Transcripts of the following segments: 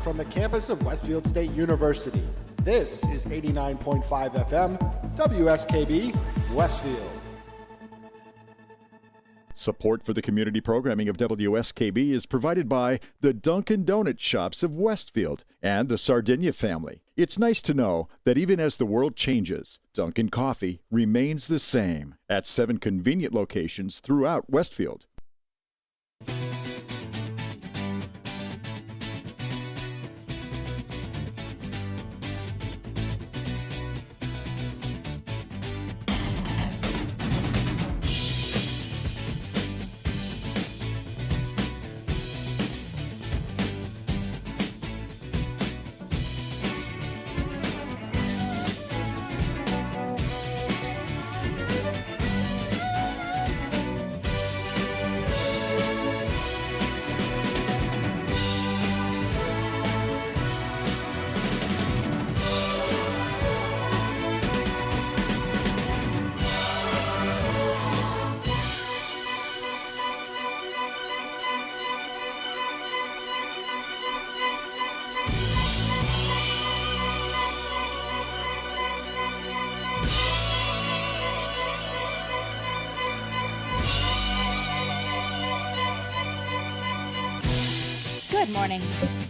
from the campus of Westfield State University. This is 89.5 FM, WSKB, Westfield. Support for the community programming of WSKB is provided by the Dunkin' Donut Shops of Westfield and the Sardinia family. It's nice to know that even as the world changes, Dunkin' Coffee remains the same at 7 convenient locations throughout Westfield.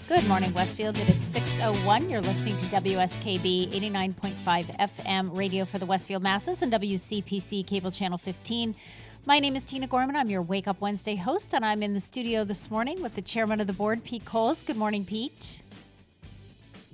Good morning, Westfield. It is 6:01. You're listening to WSKB 89.5 FM radio for the Westfield masses and WCPC cable channel 15. My name is Tina Gorman. I'm your Wake Up Wednesday host, and I'm in the studio this morning with the chairman of the board, Pete Coles. Good morning, Pete.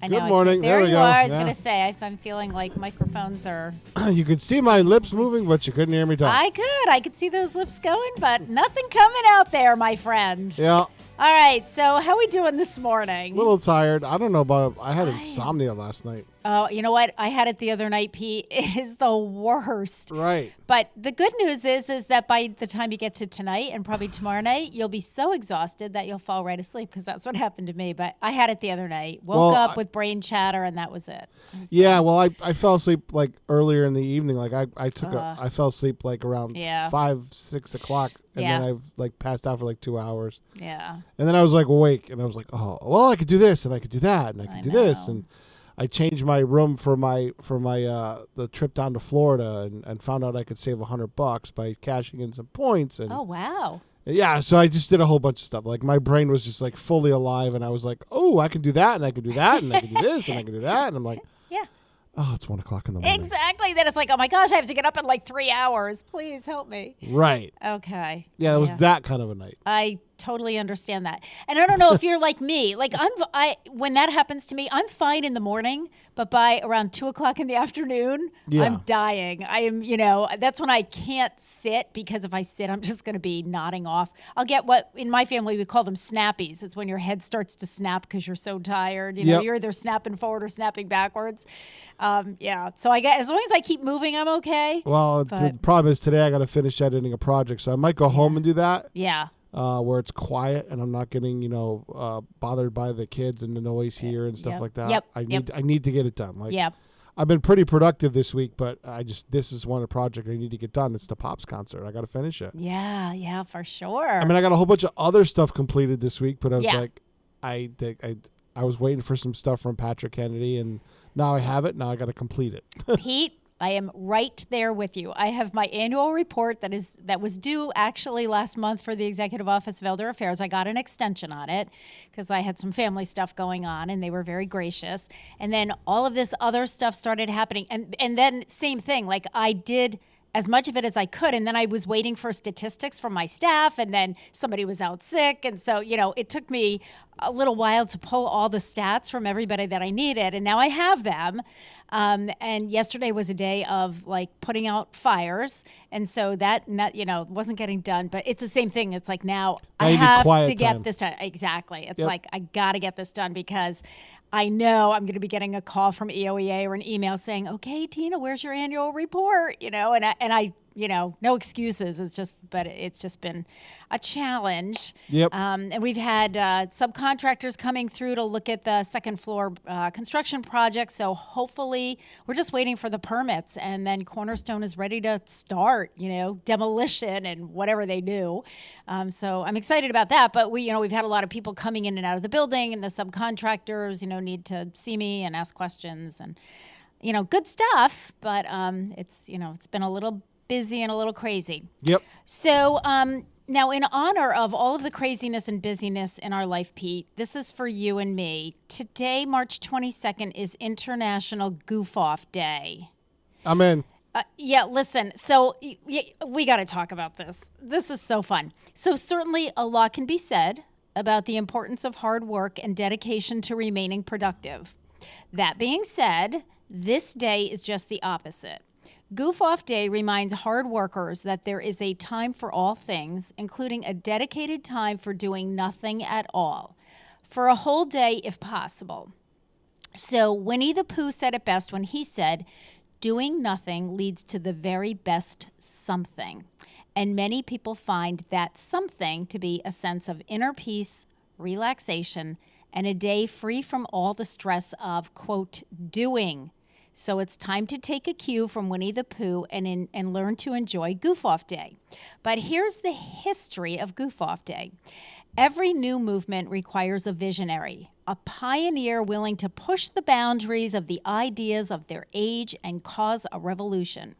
Good morning. There you go. are. I was going to say, I'm feeling like microphones are... You could see my lips moving, but you couldn't hear me talk. I could see those lips going, but nothing coming out there, my friend. Yeah. All right, so how we doing this morning? A little tired. I don't know about... I had insomnia last night. Oh, you know what? I had it the other night, Pete. It is the worst. Right. But the good news is that by the time you get to tonight and probably tomorrow night, you'll be so exhausted that you'll fall right asleep, because that's what happened to me. But I had it the other night. Woke up with brain chatter, and that was it. I fell asleep like earlier in the evening. Like I fell asleep like around 5, 6 o'clock. And then I like passed out for like 2 hours. Yeah. And then I was like awake, and I was like, oh, well, I could do this, and I could do that, and I could do this, and I changed my room for my the trip down to Florida, and found out I could save $100 by cashing in some points. And oh wow. Yeah, so I just did a whole bunch of stuff. Like my brain was just like fully alive, and I was like, oh, I can do that, and I can do that, and I can do this, and I can do that, and I'm like, oh, it's 1 o'clock in the morning. Exactly. Then it's like, oh my gosh, I have to get up in like 3 hours. Please help me. Right. Okay. Yeah, it was that kind of a night. I totally understand that. And I don't know if you're like me. Like when that happens to me, I'm fine in the morning, but by around 2 o'clock in the afternoon, I'm dying. I am, that's when I can't sit, because if I sit, I'm just going to be nodding off. I'll get what in my family we call them snappies. It's when your head starts to snap because you're so tired. You're either snapping forward or snapping backwards. So I get, as long as I keep moving, I'm okay. Well, the problem is today I got to finish editing a project, so I might go home and do that. Yeah. Where it's quiet and I'm not getting, bothered by the kids and the noise here and stuff like that. I need to get it done. I've been pretty productive this week, but this is one project I need to get done. It's the Pops concert. I got to finish it. Yeah, for sure. I mean, I got a whole bunch of other stuff completed this week, but I was like, I was waiting for some stuff from Patrick Kennedy, and now I have it. Now I got to complete it. Pete, I am right there with you. I have my annual report that was due actually last month for the Executive Office of Elder Affairs. I got an extension on it because I had some family stuff going on, and they were very gracious. And then all of this other stuff started happening. And then same thing, like I did as much of it as I could. And then I was waiting for statistics from my staff, and then somebody was out sick. And so, it took me a little while to pull all the stats from everybody that I needed. And now I have them. And yesterday was a day of like putting out fires. And so that, wasn't getting done, but it's the same thing. It's like, now I have to get this done. Exactly. It's like, I got to get this done, because I know I'm going to be getting a call from EOEA or an email saying, okay, Tina, where's your annual report? And no excuses. But it's just been a challenge. Yep. And we've had subcontractors coming through to look at the second floor construction project. So hopefully we're just waiting for the permits, and then Cornerstone is ready to start, demolition and whatever they do. So I'm excited about that. But we've had a lot of people coming in and out of the building, and the subcontractors, need to see me and ask questions, and good stuff. But it's been a little busy and a little crazy. Yep. So now, in honor of all of the craziness and busyness in our life, Pete, this is for you and me. Today, March 22nd, is International Goof Off Day. I'm in. Yeah, listen, so we got to talk about this. This is so fun. So certainly a lot can be said about the importance of hard work and dedication to remaining productive. That being said, this day is just the opposite. Goof Off Day reminds hard workers that there is a time for all things, including a dedicated time for doing nothing at all, for a whole day if possible. So Winnie the Pooh said it best when he said, "Doing nothing leads to the very best something." And many people find that something to be a sense of inner peace, relaxation, and a day free from all the stress of, quote, doing. So it's time to take a cue from Winnie the Pooh and learn to enjoy Goof Off Day. But here's the history of Goof Off Day. Every new movement requires a visionary, a pioneer willing to push the boundaries of the ideas of their age and cause a revolution.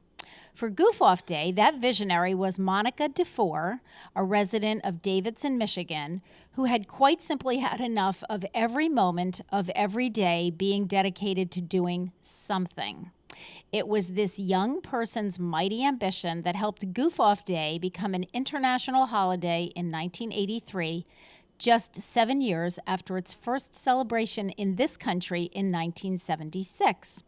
For Goof Off Day, that visionary was Monica DeFore, a resident of Davidson, Michigan, who had quite simply had enough of every moment of every day being dedicated to doing something. It was this young person's mighty ambition that helped Goof Off Day become an international holiday in 1983, just 7 years after its first celebration in this country in 1976.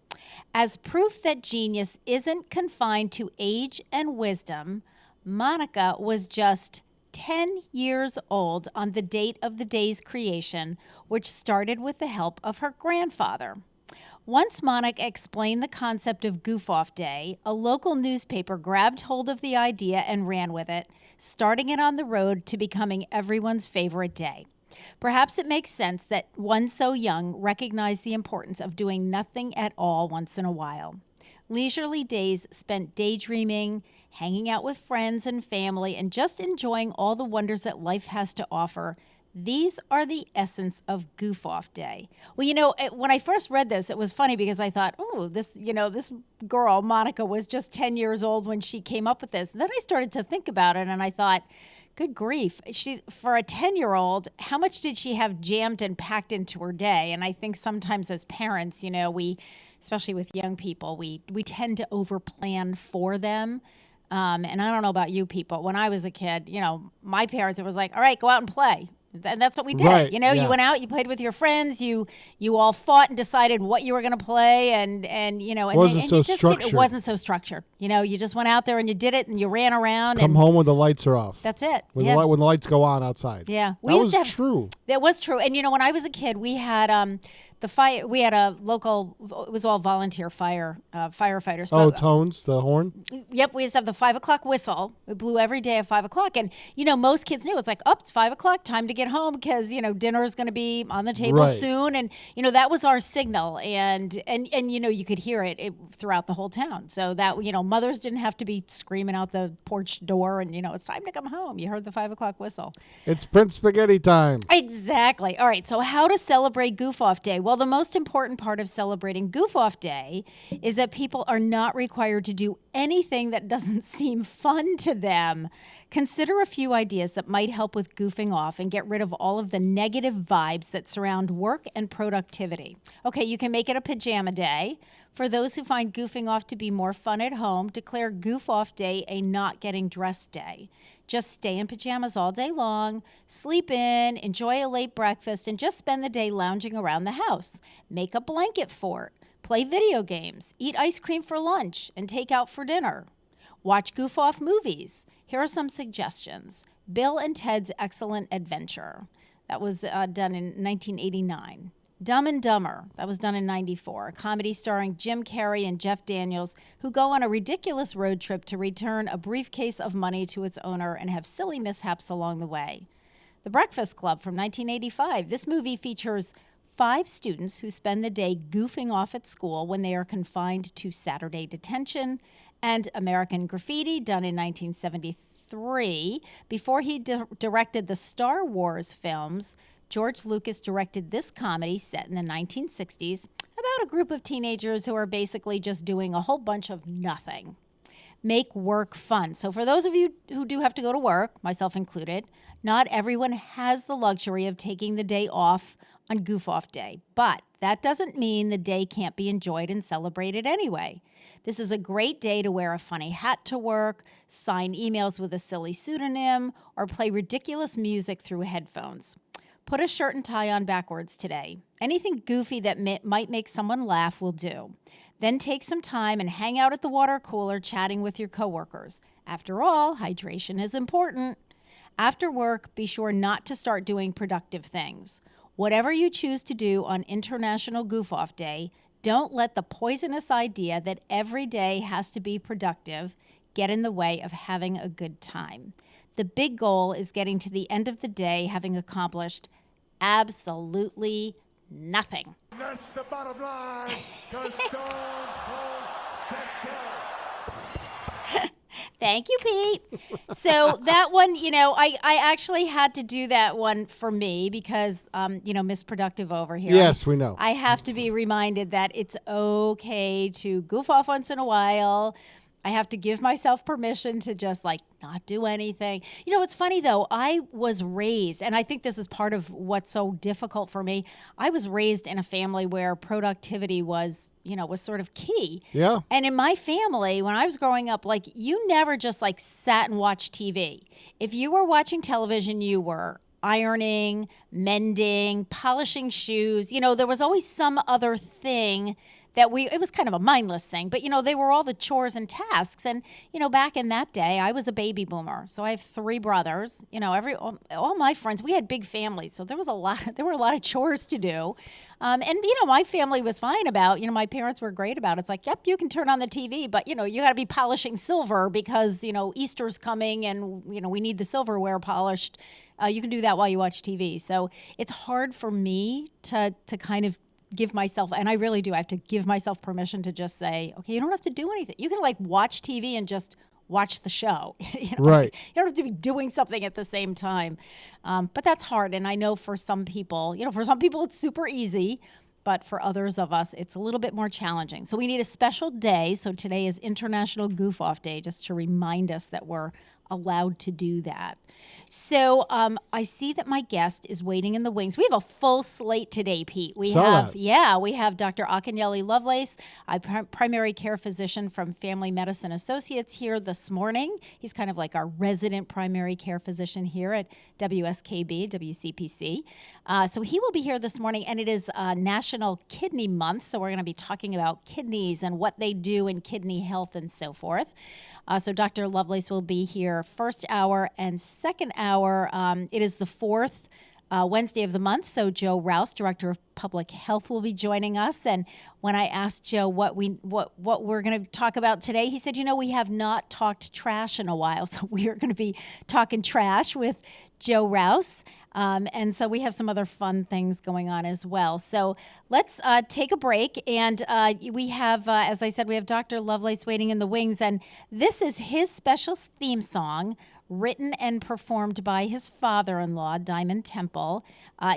As proof that genius isn't confined to age and wisdom, Monica was just 10 years old on the date of the day's creation, which started with the help of her grandfather. Once Monica explained the concept of Goof Off Day, a local newspaper grabbed hold of the idea and ran with it, starting it on the road to becoming everyone's favorite day. Perhaps it makes sense that one so young recognized the importance of doing nothing at all once in a while. Leisurely days spent daydreaming, hanging out with friends and family, and just enjoying all the wonders that life has to offer. These are the essence of Goof Off Day. Well, when I first read this, it was funny because I thought, this girl, Monica, was just 10 years old when she came up with this. And then I started to think about it, and I thought, good grief. For a 10-year-old, how much did she have jammed and packed into her day? And I think sometimes as parents, we, especially with young people, we tend to overplan for them. And I don't know about you people. When I was a kid, my parents, it was like, all right, go out and play. And that's what we did. Right, You yeah. went out, you played with your friends, you all fought and decided what you were going to play, and It wasn't so structured. It wasn't so structured. You just went out there and you did it and you ran around. Come home when the lights are off. That's it. When yeah. the lights go on outside. Yeah. That was true. That was true. And when I was a kid, we had the fire. We had a local. It was all volunteer firefighters. Oh, tones, the horn. Yep, we used to have the 5 o'clock whistle. It blew every day at 5 o'clock, and most kids knew it's like, it's 5 o'clock, time to get home because dinner is going to be on the table Right. soon, and that was our signal, and you could hear it throughout the whole town. So that mothers didn't have to be screaming out the porch door, and it's time to come home. You heard the 5 o'clock whistle. It's Prince Spaghetti time. Exactly. All right. So how to celebrate Goof Off Day? Well, the most important part of celebrating Goof Off Day is that people are not required to do anything that doesn't seem fun to them. Consider a few ideas that might help with goofing off and get rid of all of the negative vibes that surround work and productivity. Okay, you can make it a pajama day. For those who find goofing off to be more fun at home, declare Goof Off Day a not getting dressed day. Just stay in pajamas all day long, sleep in, enjoy a late breakfast, and just spend the day lounging around the house. Make a blanket fort, play video games, eat ice cream for lunch, and take out for dinner. Watch Goof Off movies. Here are some suggestions. Bill and Ted's Excellent Adventure. That was done in 1989. Dumb and Dumber, that was done in 94, a comedy starring Jim Carrey and Jeff Daniels, who go on a ridiculous road trip to return a briefcase of money to its owner and have silly mishaps along the way. The Breakfast Club from 1985. This movie features 5 students who spend the day goofing off at school when they are confined to Saturday detention. And American Graffiti, done in 1973. Before he directed the Star Wars films, George Lucas directed this comedy set in the 1960s about a group of teenagers who are basically just doing a whole bunch of nothing. Make work fun. So for those of you who do have to go to work, myself included, not everyone has the luxury of taking the day off on Goof Off Day, but that doesn't mean the day can't be enjoyed and celebrated anyway. This is a great day to wear a funny hat to work, sign emails with a silly pseudonym, or play ridiculous music through headphones. Put a shirt and tie on backwards today. Anything goofy that might make someone laugh will do. Then take some time and hang out at the water cooler chatting with your coworkers. After all, hydration is important. After work, be sure not to start doing productive things. Whatever you choose to do on International Goof Off Day, don't let the poisonous idea that every day has to be productive get in the way of having a good time. The big goal is getting to the end of the day having accomplished absolutely nothing. That's the bottom line, 'cause Stone Cold said so. Thank you, Pete. So that one, I actually had to do that one for me because, Miss Productive over here. Yes, we know. I have to be reminded that it's okay to goof off once in a while. I have to give myself permission to just not do anything. It's funny though. I was raised, and I think this is part of what's so difficult for me. I was raised in a family where productivity was sort of key. Yeah. And in my family, when I was growing up, you never just sat and watched TV. If you were watching television, you were ironing, mending, polishing shoes. There was always some other thing it was kind of a mindless thing, but they were all the chores and tasks. And, back in that day, I was a baby boomer. So I have 3 brothers, all my friends, we had big families. So there were a lot of chores to do. And my family was fine about, my parents were great about it. It's yep, you can turn on the TV, but, you got to be polishing silver because, Easter's coming and, we need the silverware polished. You can do that while you watch TV. So it's hard for me to kind of give myself, and I really do, I have to give myself permission to just say, okay, you don't have to do anything. You can watch TV and just watch the show. Right. You don't have to be doing something at the same time. But that's hard. And I know for some people, it's super easy, but for others of us, it's a little bit more challenging. So we need a special day. So today is International Goof Off Day, just to remind us that we're allowed to do that. So I see that my guest is waiting in the wings. We have a full slate today, Pete. We have Dr. Akinyele Lovelace, a primary care physician from Family Medicine Associates here this morning. He's kind of like our resident primary care physician here at WSKB, WCPC. So he will be here this morning, and it is National Kidney Month. So we're going to be talking about kidneys and what they do in kidney health and so forth. So Dr. Lovelace will be here first hour and second hour. It is the 4th Wednesday of the month. So Joe Rouse, Director of Public Health, will be joining us. And when I asked Joe what we're going to talk about today, he said, we have not talked trash in a while. So we are going to be talking trash with Joe Rouse. And so we have some other fun things going on as well. So let's take a break. And we have, as I said, we have Dr. Lovelace waiting in the wings. And this is his special theme song, written and performed by his father-in-law, Diamond Temple.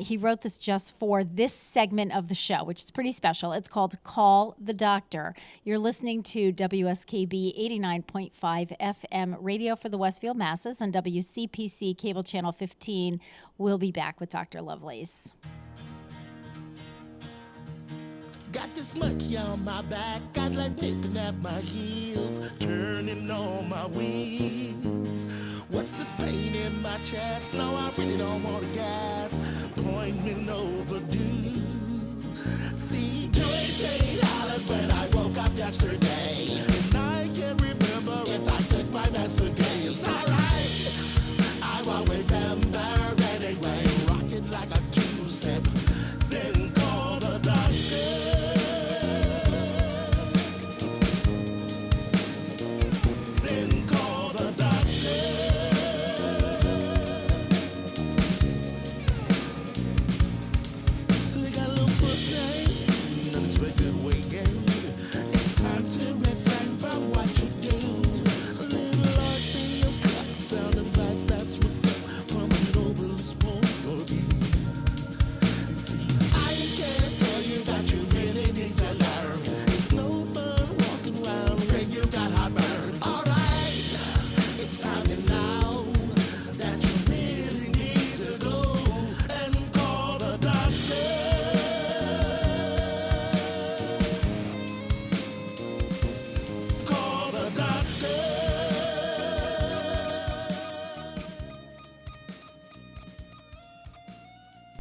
He wrote this just for this segment of the show, which is pretty special. It's called Call the Doctor. You're listening to WSKB 89.5 FM radio for the Westfield Masses and WCPC Cable Channel 15. We'll be back with Dr. Lovelace. Got this monkey on my back, got like nipping at my heels, turning on my wheels. What's this pain in my chest? No, I really don't want to gas. Appointment overdue. See, Joey Island when I woke up yesterday, and I can't remember if I took my meds today. It's alright, I won't remember anyway. Rock it like a two-step, then call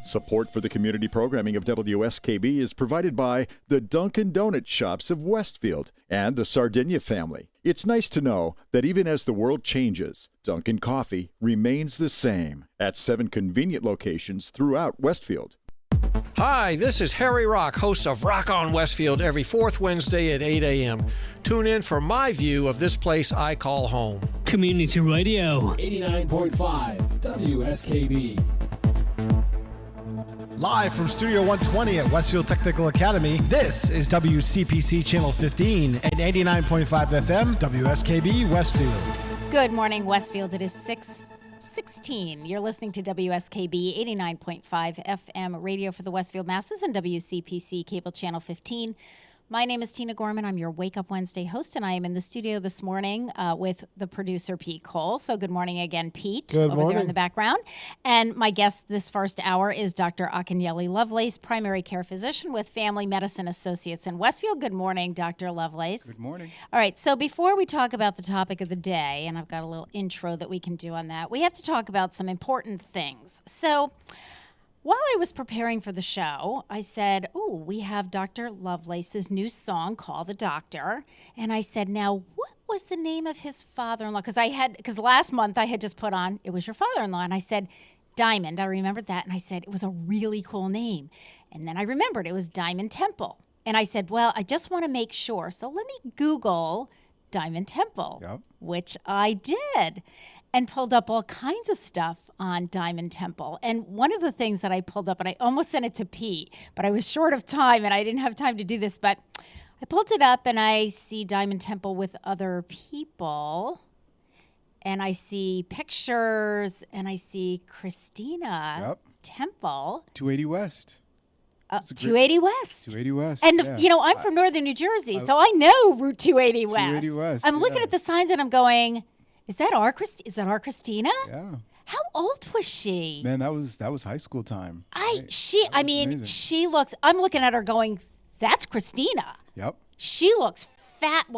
Support for the community programming of WSKB is provided by the Dunkin' Donuts shops of Westfield and the Sardinia family. It's nice to know that even as the world changes, Dunkin' Coffee remains the same at 7 convenient locations throughout Westfield. Hi, this is Harry Rock, host of Rock on Westfield every fourth Wednesday at 8 a.m. Tune in for my view of this place I call home. Community Radio. 89.5 WSKB. Live from Studio 120 at Westfield Technical Academy, this is WCPC Channel 15 and 89.5 FM WSKB Westfield. Good morning, Westfield. It is 6:16. You're listening to WSKB 89.5 FM radio for the Westfield masses and WCPC Cable Channel 15. My name is Tina Gorman. I'm your Wake Up Wednesday host, and I am in the studio this morning with the producer, Pete Cole. So good morning again, Pete, good over morning. there in the background. And my guest this first hour is Dr. Akinyele Lovelace, primary care physician with Family Medicine Associates in Westfield. Good morning, Dr. Lovelace. Good morning. All right, so before we talk about the topic of the day, and I've got a little intro that we can do on that, we have to talk about some important things. So while I was preparing for the show, I said, oh, we have Dr. Lovelace's new song, Call the Doctor. And I said, now, what was the name of his father-in-law? Because last month I had just put on, it was your father-in-law. And I said, Diamond. I remembered that. And I said, it was a really cool name. And then I remembered it was Diamond Temple. And I said, well, I just want to make sure. So let me Google Diamond Temple, Yep. which I did, and pulled up all kinds of stuff on Diamond Temple. And one of the things that I pulled up, and I almost sent it to Pete, but I was short of time and I didn't have time to do this, but I pulled it up and I see Diamond Temple with other people, and I see pictures, and I see Christina Temple. 280 West. 280 West. 280 West. And, yeah. I'm from northern New Jersey, so I know Route 280 West. 280 West, I'm looking yeah. at the signs and I'm going, is that our Christina? Yeah. How old was she? Man, that was high school time. Amazing. She looks, I'm looking at her going, that's Christina. Yep. She looks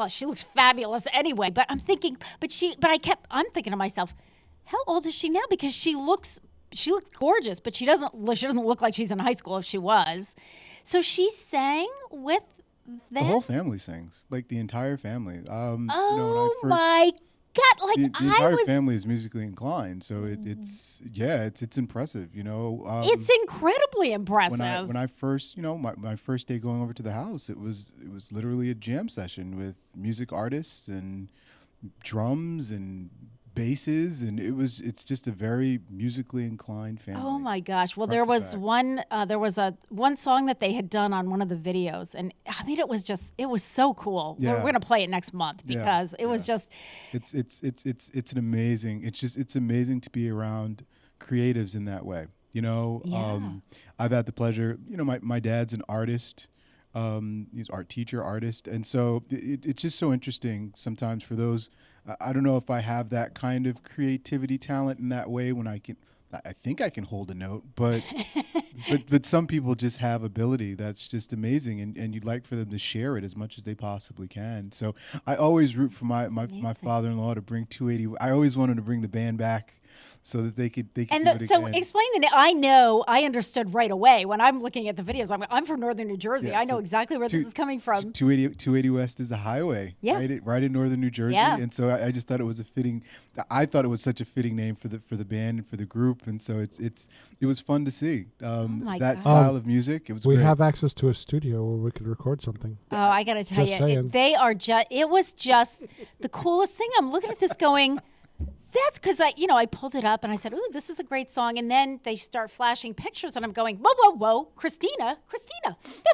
she looks fabulous anyway, but I'm thinking to myself, how old is she now? Because she looks gorgeous, but she doesn't look like she's in high school if she was. So she sang with them? The whole family sings, like the entire family. My God, like the entire I was. family is musically inclined, so it's impressive. It's incredibly impressive. When I first, my first day going over to the house, it was literally a jam session with music artists and drums and basses, and it's just a very musically inclined family. Oh my gosh. Well, there was one song that they had done on one of the videos, and I mean, it was so cool. Yeah. We're going to play it next month because it was just. It's amazing to be around creatives in that way. I've had the pleasure, my dad's an artist. He's art teacher, artist. And so it's just so interesting sometimes for those. I don't know if I have that kind of creativity talent in that way when I think I can hold a note, but but some people just have ability that's just amazing, and you'd like for them to share it as much as they possibly can. So I always root for my father-in-law to bring 280. I always wanted to bring the band back so that they could and do it so again. Explain I understood right away when I'm looking at the videos. I'm from northern New Jersey. Yeah, I know exactly where this is coming from. 280 West is a highway, right in northern New Jersey, and so I just thought it was I thought it was such a fitting name for the band and for the group, and so it was fun to see that style of music. It was. We great. have access to a studio where we could record something. Oh, I got to tell you, it was just the coolest thing. I'm looking at this going. That's because I pulled it up and I said, ooh, this is a great song. And then they start flashing pictures and I'm going, whoa, Christina. That's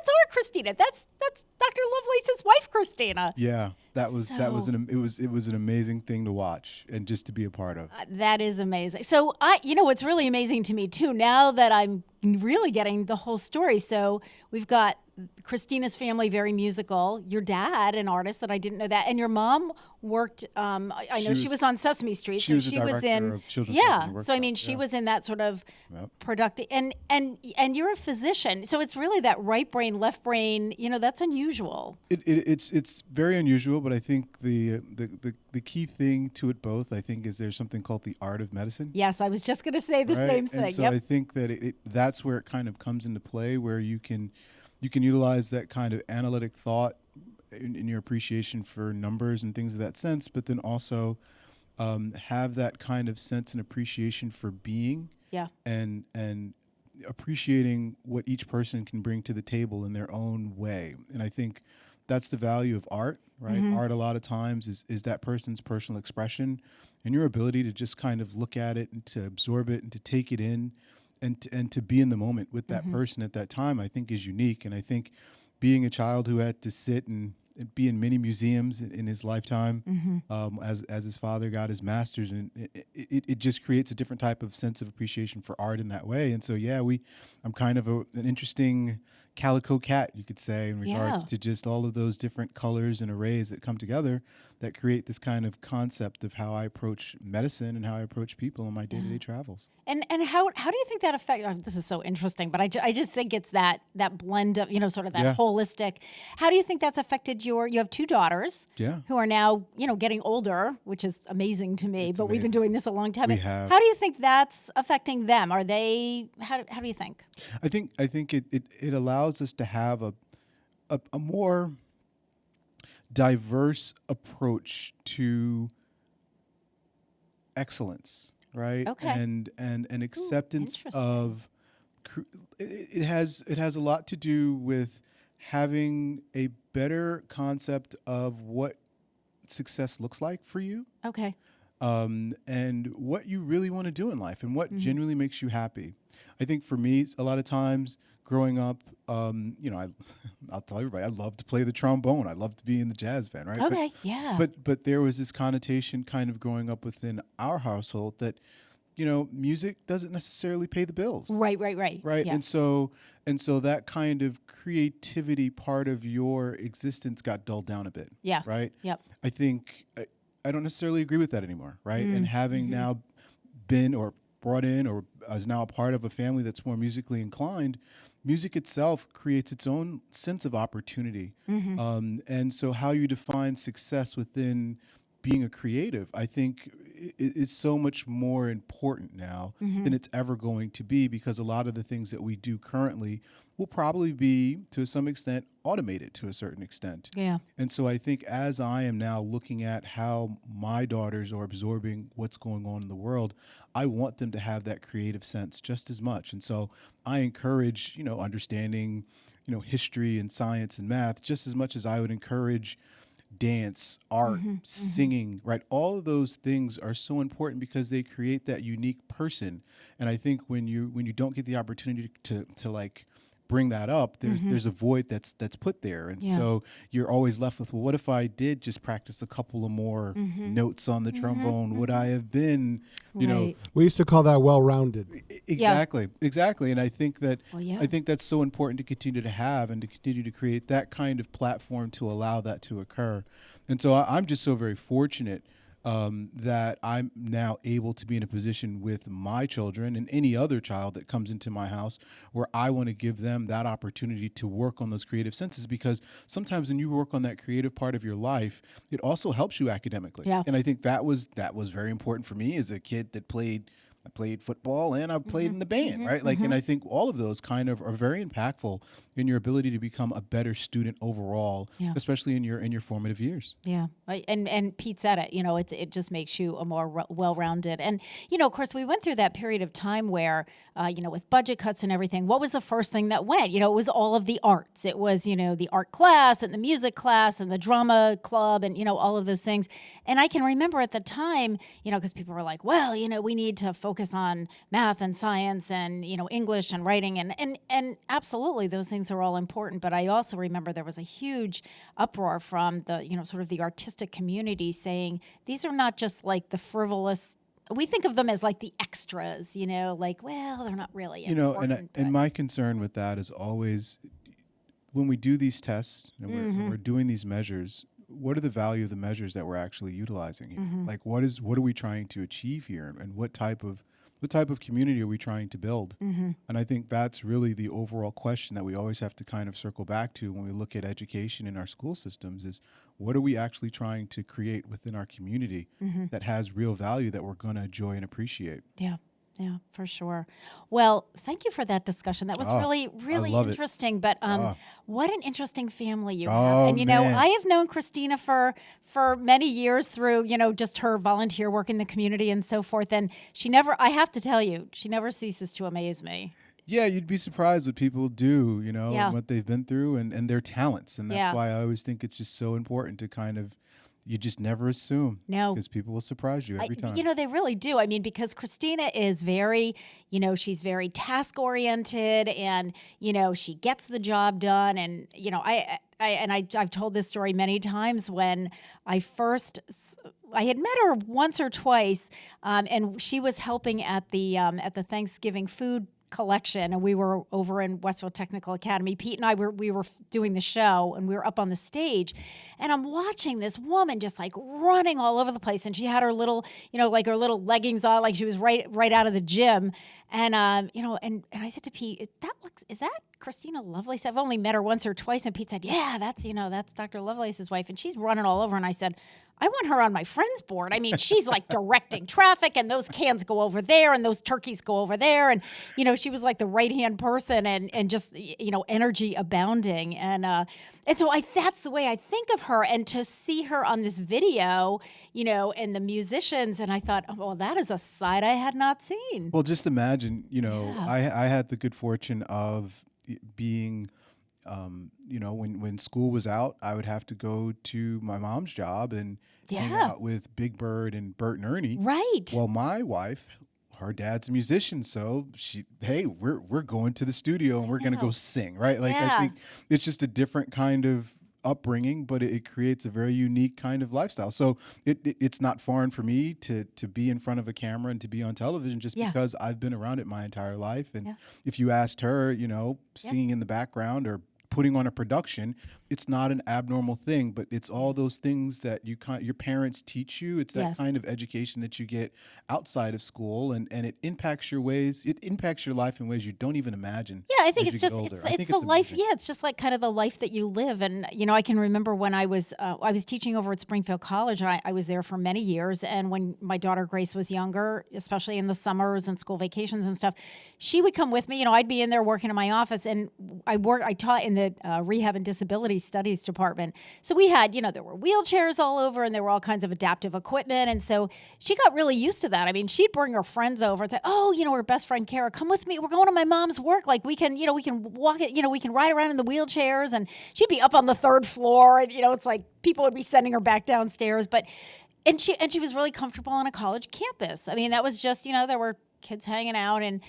our Christina. That's Dr. Lovelace's wife, Christina. Yeah, it was an amazing thing to watch and just to be a part of. That is amazing. So what's really amazing to me too, now that I'm really getting the whole story. So we've got Christina's family, very musical. Your dad, an artist that I didn't know that. And your mom worked, she was on Sesame Street. She was in of children's so I mean, she was in that sort of productive, and you're a physician. So it's really that right brain, left brain, that's unusual. It's very unusual, but I think the key thing to it both, I think, is there's something called the art of medicine. Yes, I was just going to say the right? same thing. And so I think that that's where it kind of comes into play, where you can utilize that kind of analytic thought in your appreciation for numbers and things of that sense, but then also have that kind of sense and appreciation for being. Yeah. And appreciating what each person can bring to the table in their own way. And I think that's the value of art, right? Art a lot of times is that person's personal expression and your ability to just kind of look at it and to absorb it and to take it in and to be in the moment with that person at that time, I think is unique. And I think being a child who had to sit and be in many museums in his lifetime, as his father got his master's, and it just creates a different type of sense of appreciation for art in that way. And so, I'm kind of an interesting calico cat, you could say, in regards to just all of those different colors and arrays that come together that create this kind of concept of how I approach medicine and how I approach people in my day-to-day travels. And how do you think that affects? This is so interesting, but I just think it's that blend of sort of that holistic. How do you think that's affected you have 2 daughters who are now getting older, which is amazing to me. But we've been doing this a long time. How do you think that's affecting them? Are they how do you think? I think it allows us to have a more diverse approach to excellence, right? Okay. And acceptance of it has a lot to do with having a better concept of what success looks like for you. Okay. And what you really want to do in life and what genuinely makes you happy. I think for me, a lot of times growing up, I'll tell everybody, I love to play the trombone. I love to be in the jazz band, right? Okay, But there was this connotation kind of growing up within our household that, music doesn't necessarily pay the bills. Right. Right. Yeah. And so that kind of creativity part of your existence got dulled down a bit. Yeah. Right. Yep. I think I don't necessarily agree with that anymore. Right. And having now been or brought in or is now a part of a family that's more musically inclined, music itself creates its own sense of opportunity. And so how you define success within being a creative, I think is so much more important now than it's ever going to be, because a lot of the things that we do currently will probably be, to some extent, automated to a certain extent. Yeah. And so I think as I am now looking at how my daughters are absorbing what's going on in the world, I want them to have that creative sense just as much. And so I encourage, understanding, history and science and math just as much as I would encourage dance, art, singing, right? All of those things are so important because they create that unique person. And I think when you don't get the opportunity to like bring that up, there's a void that's put there. And so you're always left with, well, what if I did just practice a couple of more notes on the trombone? Would I have been, Right. We used to call that well-rounded. Exactly. And I think that I think that's so important to continue to have and to continue to create that kind of platform to allow that to occur. And so I'm just so very fortunate that I'm now able to be in a position with my children and any other child that comes into my house where I want to give them that opportunity to work on those creative senses, because sometimes when you work on that creative part of your life, it also helps you academically. Yeah. And I think that was very important for me as a kid that I played football and I played in the band, right? And I think all of those kind of are very impactful in your ability to become a better student overall, especially in your formative years. Yeah. And Pete said it, it just makes you a more well-rounded. And, of course, we went through that period of time where, with budget cuts and everything, what was the first thing that went? It was all of the arts. It was, the art class and the music class and the drama club and, all of those things. And I can remember at the time, because people were like, well, we need to focus on math and science and, English and writing. And absolutely, those things are all important. But I also remember there was a huge uproar from the, sort of the artistic community saying, these are not just like the frivolous, we think of them as like the extras, well, they're not really important. And my concern with that is always when we do these tests and we're doing these measures, what are the value of the measures that we're actually utilizing here? Like what are we trying to achieve here, and what type of what type of community are we trying to build? And I think that's really the overall question that we always have to kind of circle back to when we look at education in our school systems is, what are we actually trying to create within our community that has real value that we're going to enjoy and appreciate? Yeah, for sure. Well, thank you for that discussion. That was really interesting. But what an interesting family you have. And, you know, I have known Christina for many years through, you know, just her volunteer work in the community and so forth. And I have to tell you, she never ceases to amaze me. Yeah, you'd be surprised what people do, you know, what they've been through and their talents. And that's why I always think it's just so important to kind of, you just never assume. No. Because people will surprise you every time. You know, they really do. I mean, because Christina is very, you know, she's very task-oriented and, you know, she gets the job done. And, you know, I've told this story many times when I had met her once or twice, and she was helping at the Thanksgiving food collection, and we were over in Westfield Technical Academy. Pete and I we were doing the show, and we were up on the stage, and I'm watching this woman just like running all over the place, and she had her little, you know, like her little leggings on, like she was right out of the gym, and you know, and I said to Pete, is that Christina Lovelace? I've only met her once or twice, and Pete said, yeah, that's Dr. Lovelace's wife, and she's running all over, and I said, I want her on my friends board. I mean, she's like directing traffic, and those cans go over there, and those turkeys go over there. And, you know, she was like the right-hand person and just, you know, energy abounding. And so that's the way I think of her. And to see her on this video, you know, and the musicians, and I thought, oh, well, that is a side I had not seen. Well, just imagine, you know, I had the good fortune of being... you know, when school was out, I would have to go to my mom's job and hang out with Big Bird and Bert and Ernie. Right. Well, my wife, her dad's a musician, so we're going to the studio and we're going to go sing, right? Like I think it's just a different kind of upbringing, but it creates a very unique kind of lifestyle. So it's not foreign for me to be in front of a camera and to be on television just because I've been around it my entire life. And if you asked her, you know, singing in the background or putting on a production, it's not an abnormal thing, but it's all those things that your parents teach you. It's that kind of education that you get outside of school, and it impacts your life in ways you don't even imagine. Yeah, I think it's the life. Yeah, it's just like kind of the life that you live. And you know, I can remember when I was teaching over at Springfield College, and I was there for many years. And when my daughter Grace was younger, especially in the summers and school vacations and stuff, she would come with me. You know, I'd be in there working in my office, and I taught in the rehab and disability studies department. So we had, you know, there were wheelchairs all over, and there were all kinds of adaptive equipment. And so she got really used to that. I mean, she'd bring her friends over and say, oh, you know, her best friend Kara, come with me. We're going to my mom's work. Like we can walk it, you know, we can ride around in the wheelchairs. And she'd be up on the third floor. And, you know, it's like people would be sending her back downstairs. And she was really comfortable on a college campus. I mean, that was just, you know, there were kids hanging out, and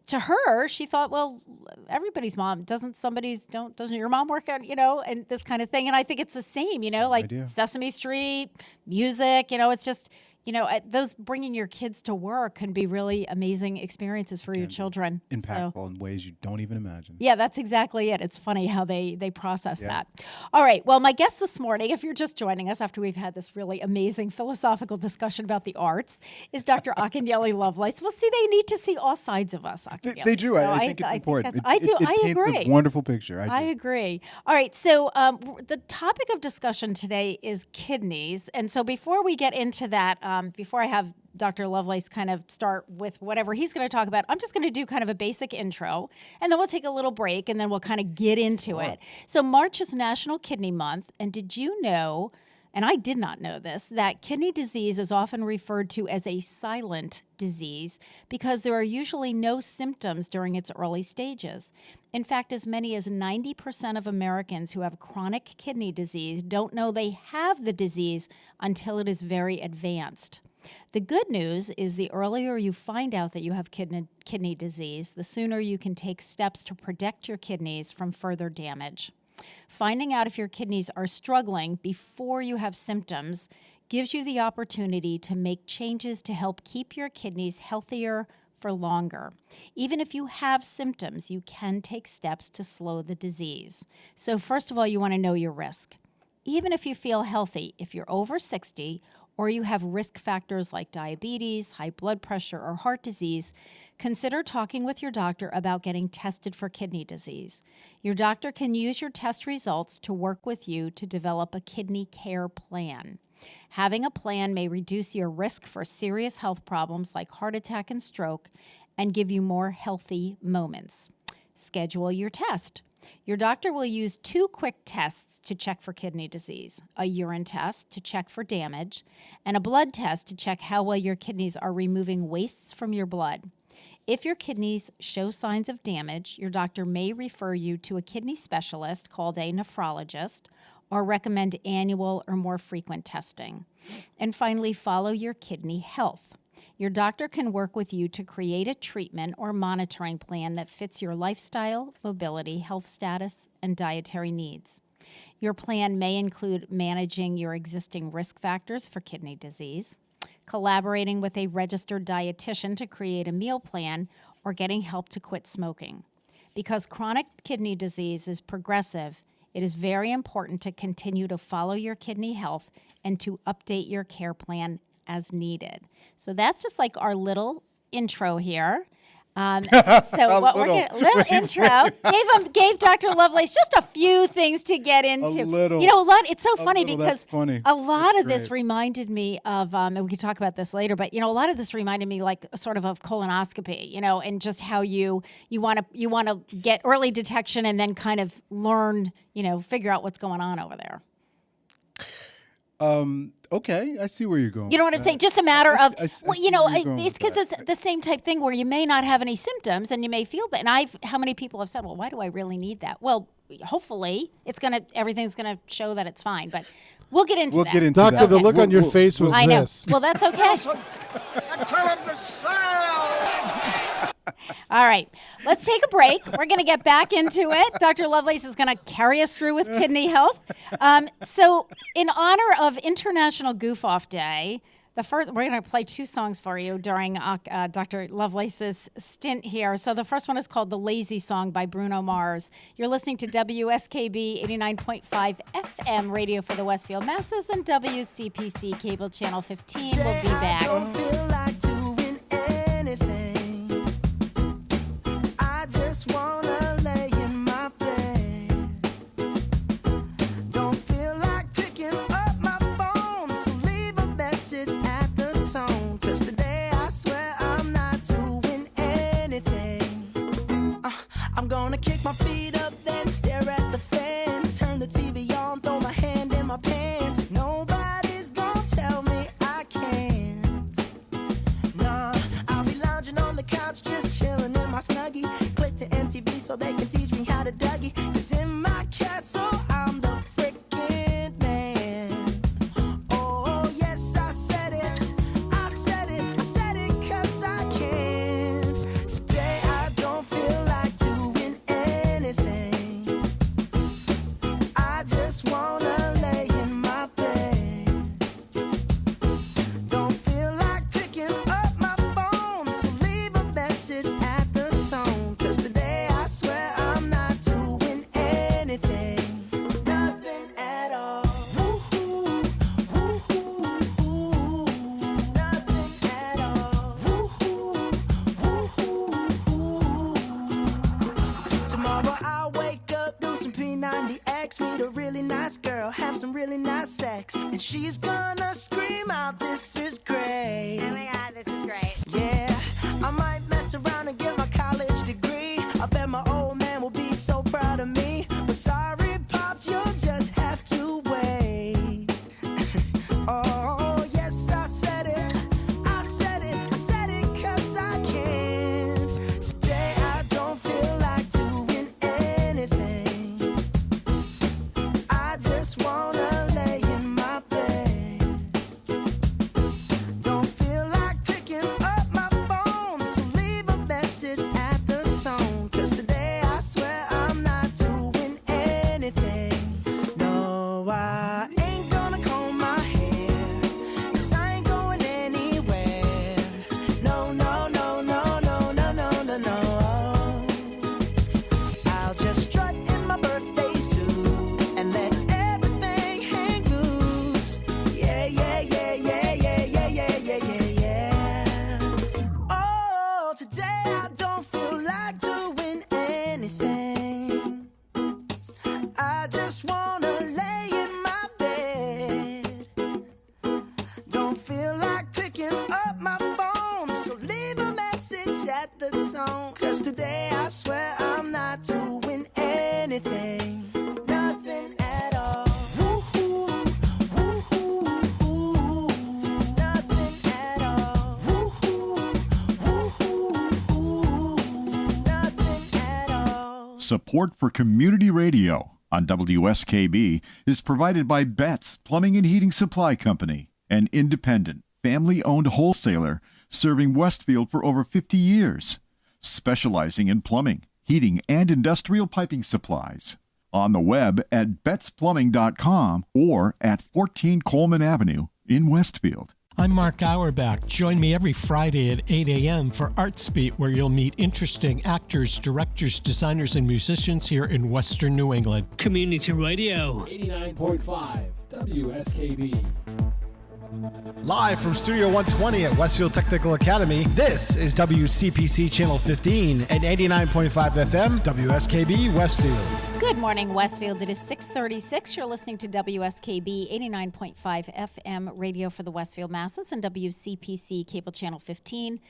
to her, she thought, well, everybody's mom doesn't your mom work out, you know, and this kind of thing. And I think it's the same, you know, like idea. Sesame Street, music, you know, it's just, you know, those bringing your kids to work can be really amazing experiences for your children. Impactful in ways you don't even imagine. Yeah, that's exactly it. It's funny how they process that. All right. Well, my guest this morning, if you're just joining us after we've had this really amazing philosophical discussion about the arts, is Dr. Akinyele Lovelace. Well, see, they need to see all sides of us, Akinyele. They do. So I think it's important. I do. I agree. It paints a wonderful picture. I agree. All right. So the topic of discussion today is kidneys. And so before we get into that, before I have Dr. Lovelace kind of start with whatever he's going to talk about, I'm just going to do kind of a basic intro, and then we'll take a little break, and then we'll kind of get into it. So March is National Kidney Month, and did you know, and I did not know this, that kidney disease is often referred to as a silent disease because there are usually no symptoms during its early stages. In fact, as many as 90% of Americans who have chronic kidney disease don't know they have the disease until it is very advanced. The good news is the earlier you find out that you have kidney disease, the sooner you can take steps to protect your kidneys from further damage. Finding out if your kidneys are struggling before you have symptoms gives you the opportunity to make changes to help keep your kidneys healthier for longer. Even if you have symptoms, you can take steps to slow the disease. So first of all, you want to know your risk. Even if you feel healthy, if you're over 60 or you have risk factors like diabetes, high blood pressure, or heart disease, consider talking with your doctor about getting tested for kidney disease. Your doctor can use your test results to work with you to develop a kidney care plan. Having a plan may reduce your risk for serious health problems like heart attack and stroke and give you more healthy moments. Schedule your test. Your doctor will use 2 quick tests to check for kidney disease, a urine test to check for damage, and a blood test to check how well your kidneys are removing wastes from your blood. If your kidneys show signs of damage, your doctor may refer you to a kidney specialist called a nephrologist or recommend annual or more frequent testing. And finally, follow your kidney health. Your doctor can work with you to create a treatment or monitoring plan that fits your lifestyle, mobility, health status, and dietary needs. Your plan may include managing your existing risk factors for kidney disease, collaborating with a registered dietitian to create a meal plan, or getting help to quit smoking. Because chronic kidney disease is progressive, it is very important to continue to follow your kidney health and to update your care plan as needed. So that's just like our little intro here. So what we're getting, little intro gave Dr. Lovelace just a few things to get into. A little. You know, a lot. It's so funny because funny. a lot That's of this great. reminded me of, and we could talk about this later. But you know, a lot of this reminded me like sort of colonoscopy. You know, and just how you want to get early detection and then kind of learn, you know, figure out what's going on over there. Okay, I see where you're going. You know what I'm saying? Just a matter of, I you know, see where you're going it's with because it's the same type thing where you may not have any symptoms and you may feel bad. And how many people have said, well, why do I really need that? Well, hopefully everything's going to show that it's fine. But we'll get into that. Get into Doctor, that. the look on your face was I know. this. Well, that's okay. Tell him to sail! All right, let's take a break. We're going to get back into it. Dr. Lovelace is going to carry us through with kidney health. So in honor of International Goof Off Day, we're going to play 2 songs for you during Dr. Lovelace's stint here. So the first one is called The Lazy Song by Bruno Mars. You're listening to WSKB 89.5 FM radio for the Westfield Masses and WCPC cable channel 15. We'll be back. I don't feel like doing anything. I just wanna lay in my bed. Don't feel like picking up my phone, so leave a message at the tone. 'Cause today I swear I'm not doing anything. I'm gonna kick my feet up, then stare at the fan. Turn the TV on, throw my hand in my pants. Nobody's gonna tell me I can't. Nah, I'll be lounging on the couch, just chilling in my Snuggie. Click to MTV so they can teach me how to Dougie. 'Cause in my castle, I'm the freaking man. Oh, yes, I said it. I said it. I said it 'cause I can. Today I don't feel like doing anything. I just wanna lay in my bed. Don't feel like picking up my phone, so leave a message at the tone. 'Cause today I swear I'm not doing anything. Nothing at all. Woo-hoo, woo-hoo, nothing at all. Woo-hoo, woo-hoo. Tomorrow I'll wake up, do some P90X, meet a really nice girl, have some really nice sex, and she's gonna scream out, "This is great." Oh my God, this is great. Yeah, I might mess around and get my college degree. I bet my old man will be so proud of me. But sorry, Pops, you'll just have to wait. Oh, yes, I said it. I said it. I said it 'cause I can. Today I don't feel like doing anything. I just wanna lay in my bed. Don't feel like picking up my phone, so leave a message I just wanna lay in my bed. Don't feel like picking up my phone, so leave a message at the tone. 'Cause today I swear I'm not doing anything, nothing at all. Woo-hoo, woo-hoo, woo-hoo, nothing at all. Woo-hoo, woo-hoo, woo-hoo, nothing at all. Support for community radio on WSKB is provided by Betts Plumbing and Heating Supply Company, an independent, family-owned wholesaler serving Westfield for over 50 years, specializing in plumbing, heating, and industrial piping supplies. On the web at bettsplumbing.com or at 14 Coleman Avenue in Westfield. I'm Mark Auerbach. Join me every Friday at 8 a.m. for Arts Beat, where you'll meet interesting actors, directors, designers, and musicians here in Western New England. Community Radio. 89.5 WSKB. Live from Studio 120 at Westfield Technical Academy, this is WCPC Channel 15 and 89.5 FM, WSKB Westfield. Good morning, Westfield. It is 6:36. You're listening to WSKB 89.5 FM radio for the Westfield masses and WCPC Cable Channel 15.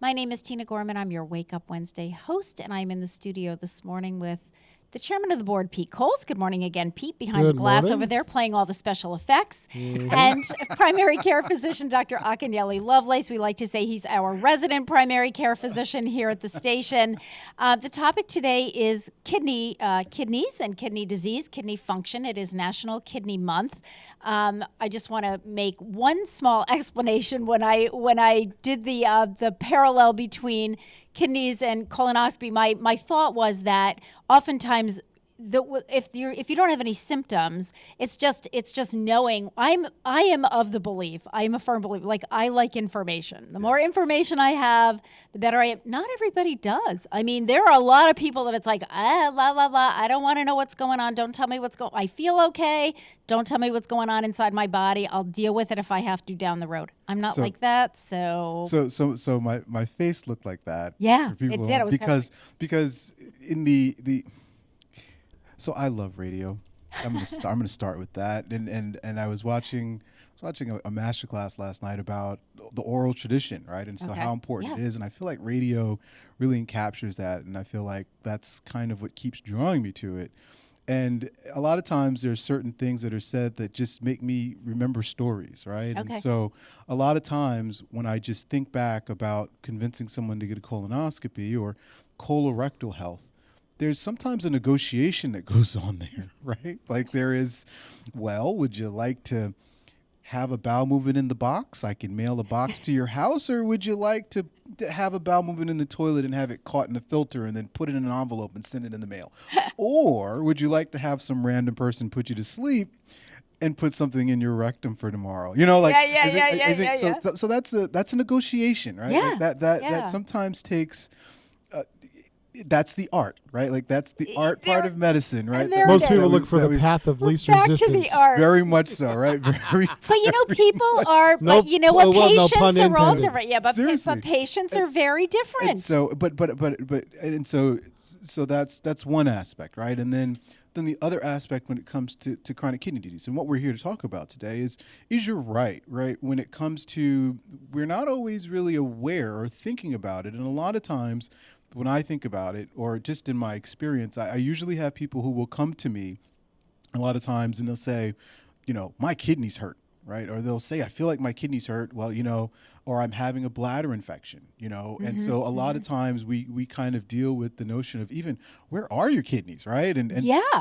My name is Tina Gorman. I'm your Wake Up Wednesday host, and I'm in the studio this morning with the chairman of the board, Pete Coles. Good morning again, Pete, behind the glass over there, playing all the special effects. And primary care physician, Dr. Akinyele Lovelace. We like to say he's our resident primary care physician here at the station. The topic today is kidneys and kidney disease, kidney function. It is National Kidney Month. I just want to make one small explanation. When I did the parallel between kidneys and colonoscopy, my thought was that oftentimes if you don't have any symptoms, it's just knowing. I am of the belief, I am a firm believer, like I like information. The more information I have, the better I am. Not everybody does. I mean, there are a lot of people that it's like, I don't want to know what's going on. Don't tell me what's going on. I feel okay. Don't tell me what's going on inside my body. I'll deal with it if I have to down the road. I'm not like that. So my face looked like that. Yeah, it did. It was because in the so I love radio. I'm gonna start with that. And I was watching a masterclass last night about the oral tradition, right? And so how important it is. And I feel like radio really encaptures that. And I feel like that's kind of what keeps drawing me to it. And a lot of times there's certain things that are said that just make me remember stories, right? Okay. And so a lot of times when I just think back about convincing someone to get a colonoscopy or colorectal health, there's sometimes a negotiation that goes on there, right? Like there is, well, would you like to have a bowel movement in the box? I can mail a box to your house, or would you like to have a bowel movement in the toilet and have it caught in a filter and then put it in an envelope and send it in the mail? Or would you like to have some random person put you to sleep and put something in your rectum for tomorrow? You know, like I think so that's a negotiation, right? Yeah. Like that sometimes takes. That's the art, right? Like that's the art part of medicine, right? Most people look for the path of least resistance. Back to the art. Very much so, right? Very. But people are. But you know what? Patients are all different. Yeah, but patients are very different. And so, so that's one aspect, right? And then the other aspect when it comes to chronic kidney disease, and what we're here to talk about today is you're right? When it comes to, we're not always really aware or thinking about it, and a lot of times when I think about it, or just in my experience, I usually have people who will come to me a lot of times and they'll say, my kidneys hurt, right? Or they'll say, I feel like my kidneys hurt. Well, or I'm having a bladder infection, and so a lot of times we kind of deal with the notion of even, where are your kidneys, right? And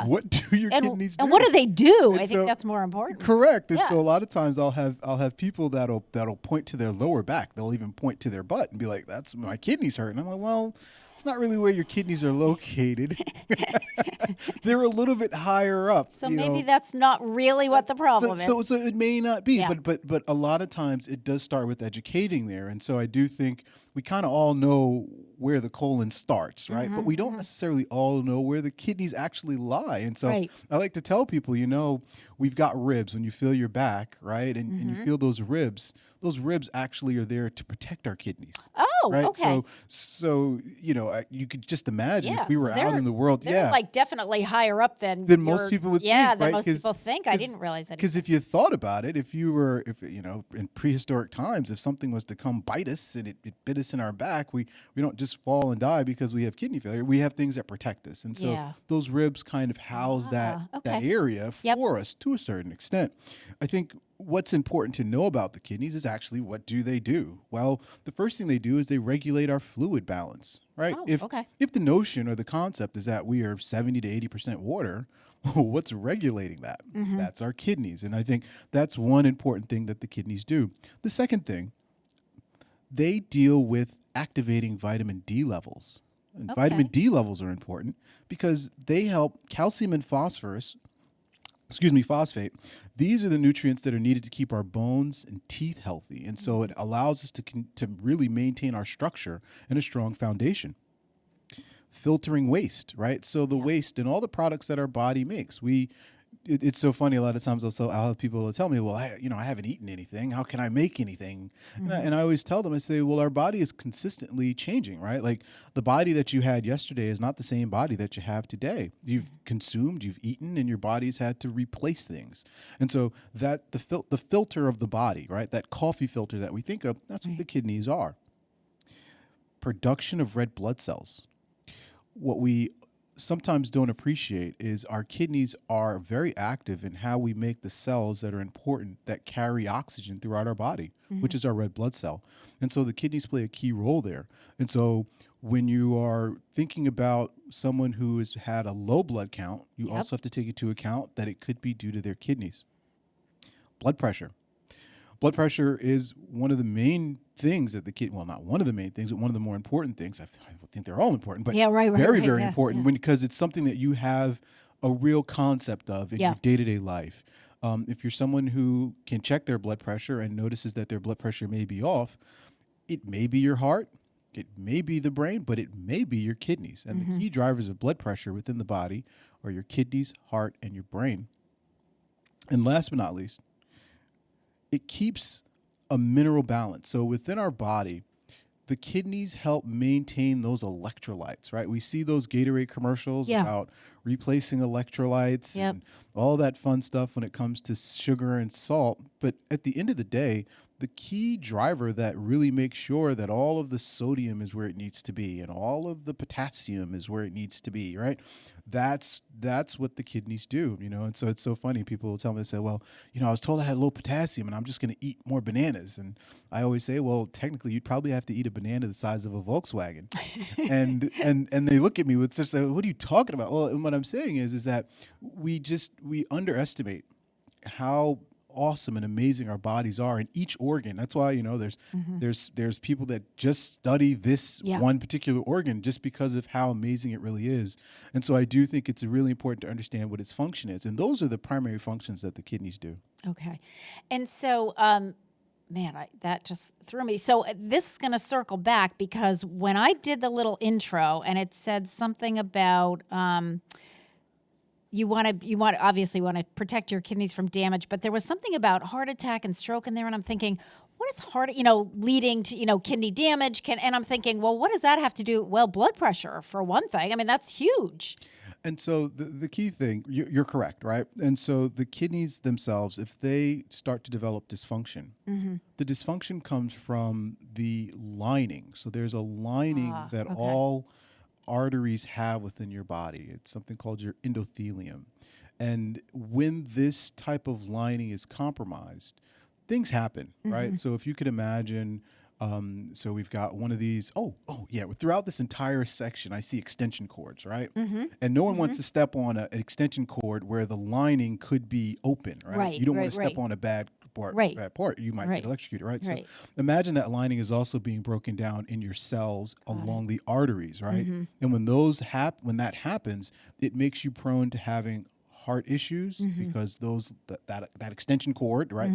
what do your kidneys do? And what do they do? And I think that's more important. Correct. And so a lot of times I'll have people that'll point to their lower back. They'll even point to their butt and be like, that's my kidneys hurt. And I'm like, well, it's not really where your kidneys are located. They're a little bit higher up. So maybe that's not really what the problem is. So it may not be, but a lot of times it does start with educating there. And so I do think we kind of all know where the colon starts, right? But we don't necessarily all know where the kidneys actually lie. And so I like to tell people, we've got ribs when you feel your back, right? And you feel those ribs actually are there to protect our kidneys. Oh, right? okay. So you could just imagine if we were out in the world. They're like definitely higher up than most people would think, than right? most people think. I didn't realize that. Because if you thought about it, if in prehistoric times, if something was to come bite us and it bit us in our back, we don't just fall and die because we have kidney failure. We have things that protect us. And so those ribs kind of house that area for us to a certain extent. I think what's important to know about the kidneys is actually what do they do? Well, the first thing they do is they regulate our fluid balance, right? If the notion or the concept is that we are 70 to 80% water, what's regulating that? That's our kidneys. And I think that's one important thing that the kidneys do. The second thing, they deal with activating vitamin D levels. And vitamin D levels are important because they help calcium and phosphate. These are the nutrients that are needed to keep our bones and teeth healthy. And so it allows us to really maintain our structure and a strong foundation. Filtering waste, right? So the waste and all the products that our body makes, it's so funny. A lot of times I'll have people tell me, well, I haven't eaten anything. How can I make anything? And I always tell them, I say, well, our body is consistently changing, right? Like the body that you had yesterday is not the same body that you have today. You've consumed, you've eaten, and your body's had to replace things. And so that the filter of the body, right? That coffee filter that we think of, that's what the kidneys are. Production of red blood cells. What we sometimes don't appreciate is our kidneys are very active in how we make the cells that are important that carry oxygen throughout our body, which is our red blood cell. And so the kidneys play a key role there. And so when you are thinking about someone who has had a low blood count, you also have to take into account that it could be due to their kidneys. Blood pressure. Blood pressure is one of the main things that not one of the main things, but one of the more important things. I think they're all important, but very important because it's something that you have a real concept of in your day-to-day life. If you're someone who can check their blood pressure and notices that their blood pressure may be off, it may be your heart, it may be the brain, but it may be your kidneys. And the key drivers of blood pressure within the body are your kidneys, heart, and your brain. And last but not least, it keeps a mineral balance. So within our body, the kidneys help maintain those electrolytes, right? We see those Gatorade commercials about replacing electrolytes and all that fun stuff when it comes to sugar and salt. But at the end of the day, the key driver that really makes sure that all of the sodium is where it needs to be and all of the potassium is where it needs to be, right? That's what the kidneys do, And so it's so funny. People will tell me, they say, well, I was told I had low potassium and I'm just going to eat more bananas. And I always say, well, technically you'd probably have to eat a banana the size of a Volkswagen. and they look at me with such, what are you talking about? Well, and what I'm saying is that we underestimate how awesome and amazing our bodies are in each organ. That's why there's people that just study this one particular organ just because of how amazing it really is. And so I do think it's really important to understand what its function is, and those are the primary functions that the kidneys do. Okay, and so that just threw me. So this is going to circle back because when I did the little intro and it said something about you obviously want to protect your kidneys from damage, but there was something about heart attack and stroke in there, and I'm thinking, what is leading to kidney damage? And I'm thinking, well, what does that have to do? Well, blood pressure for one thing. I mean, that's huge. And so the key thing, you're correct, right? And so the kidneys themselves, if they start to develop dysfunction, the dysfunction comes from the lining. So there's a lining that all arteries have within your body. It's something called your endothelium. And when this type of lining is compromised, things happen, right? So if you could imagine, so we've got one of these, throughout this entire section, I see extension cords, right? And no one wants to step on an extension cord where the lining could be open, right? You don't want to step on a bad part, you might get electrocuted, right? So imagine that lining is also being broken down in your cells along the arteries, right? And when that happens, it makes you prone to having heart issues because that extension cord, right,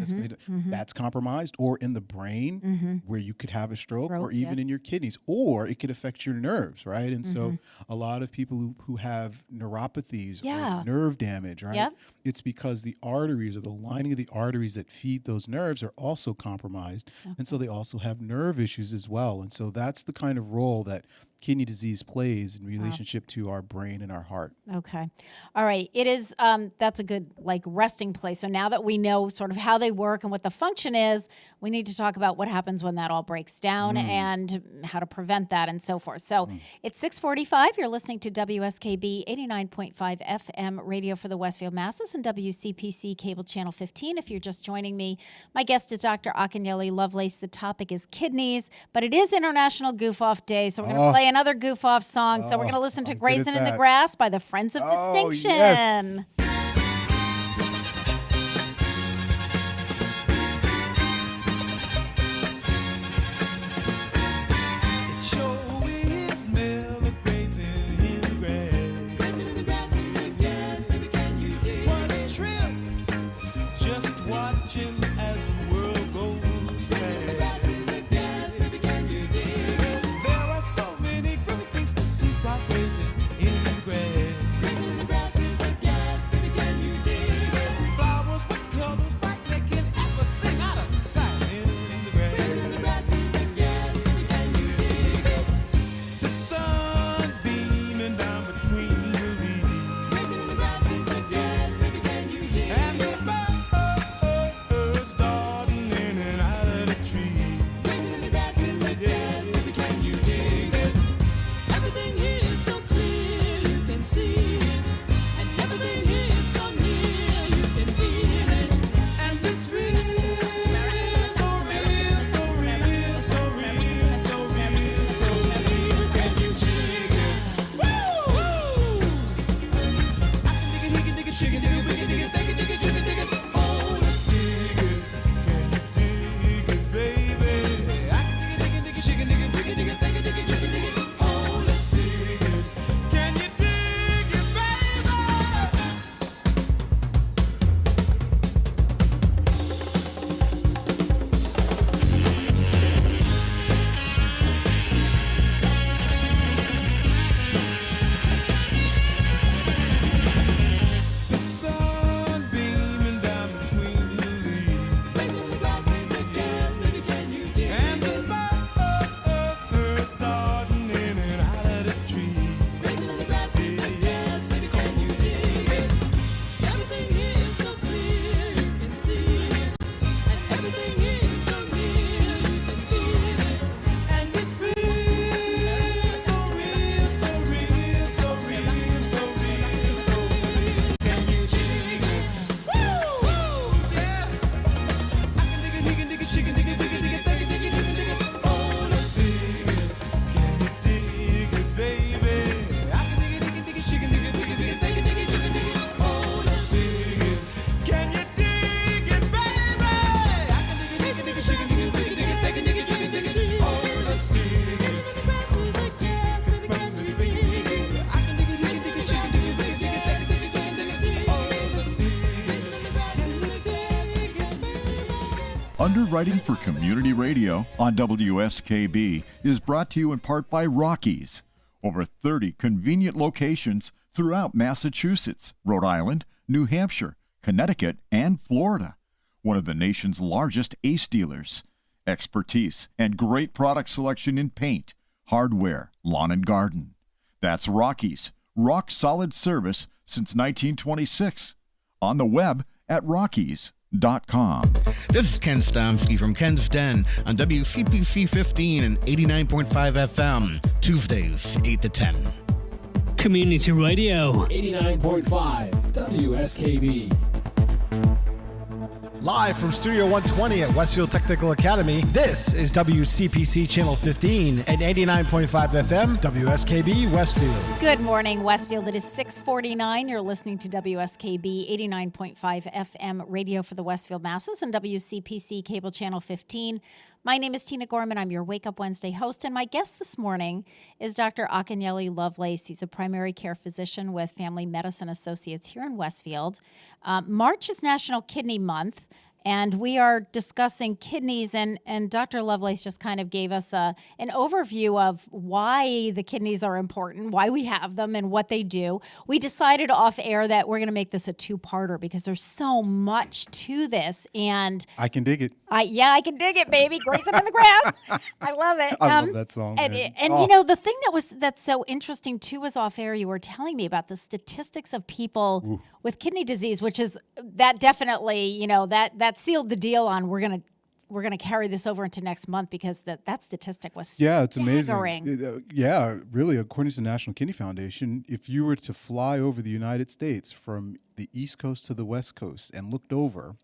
that's compromised, or in the brain where you could have a stroke or even in your kidneys, or it could affect your nerves, right? And so a lot of people who have neuropathies or nerve damage, right, it's because the arteries or the lining of the arteries that feed those nerves are also compromised. And so they also have nerve issues as well. And so that's the kind of role that kidney disease plays in relationship to our brain and our heart. Okay. All right. It is, that's a good resting place. So now that we know sort of how they work and what the function is, we need to talk about what happens when that all breaks down and how to prevent that and so forth. So it's 6:45. You're listening to WSKB 89.5 FM radio for the Westfield Masses and WCPC cable channel 15. If you're just joining me, my guest is Dr. Akinyele Lovelace. The topic is kidneys, but it is International Goof Off Day. So we're going to play another goof off song. So we're going to listen to Grazing in the Grass by the Friends of Distinction. Yes. Underwriting for Community Radio on WSKB is brought to you in part by Rockies. Over 30 convenient locations throughout Massachusetts, Rhode Island, New Hampshire, Connecticut, and Florida. One of the nation's largest ACE dealers. Expertise and great product selection in paint, hardware, lawn and garden. That's Rockies. Rock solid service since 1926. On the web at Rockies.com. This is Ken Stomsky from Ken's Den on WCPC 15 and 89.5 FM, Tuesdays 8 to 10. Community Radio. 89.5 WSKB. Live from Studio 120 at Westfield Technical Academy, this is WCPC Channel 15 and 89.5 FM, WSKB Westfield. Good morning, Westfield. It is 6:49. You're listening to WSKB 89.5 FM radio for the Westfield Masses and WCPC Cable Channel 15. My name is Tina Gorman. I'm your Wake Up Wednesday host, and my guest this morning is Dr. Akinyele Lovelace. He's a primary care physician with Family Medicine Associates here in Westfield. March is National Kidney Month, and we are discussing kidneys, and Dr. Lovelace just kind of gave us an overview of why the kidneys are important, why we have them, and what they do. We decided off air that we're going to make this a two-parter because there's so much to this. And I can dig it. I can dig it, baby. Grayson in the grass. I love it. I love that song. And you know, the thing that's so interesting too was off air. You were telling me about the statistics of people with kidney disease, which is that definitely, you know, that sealed the deal on we're gonna carry this over into next month because that statistic was it's staggering. Amazing. Really, according to the National Kidney Foundation, if you were to fly over the United States from the East Coast to the West Coast and looked over,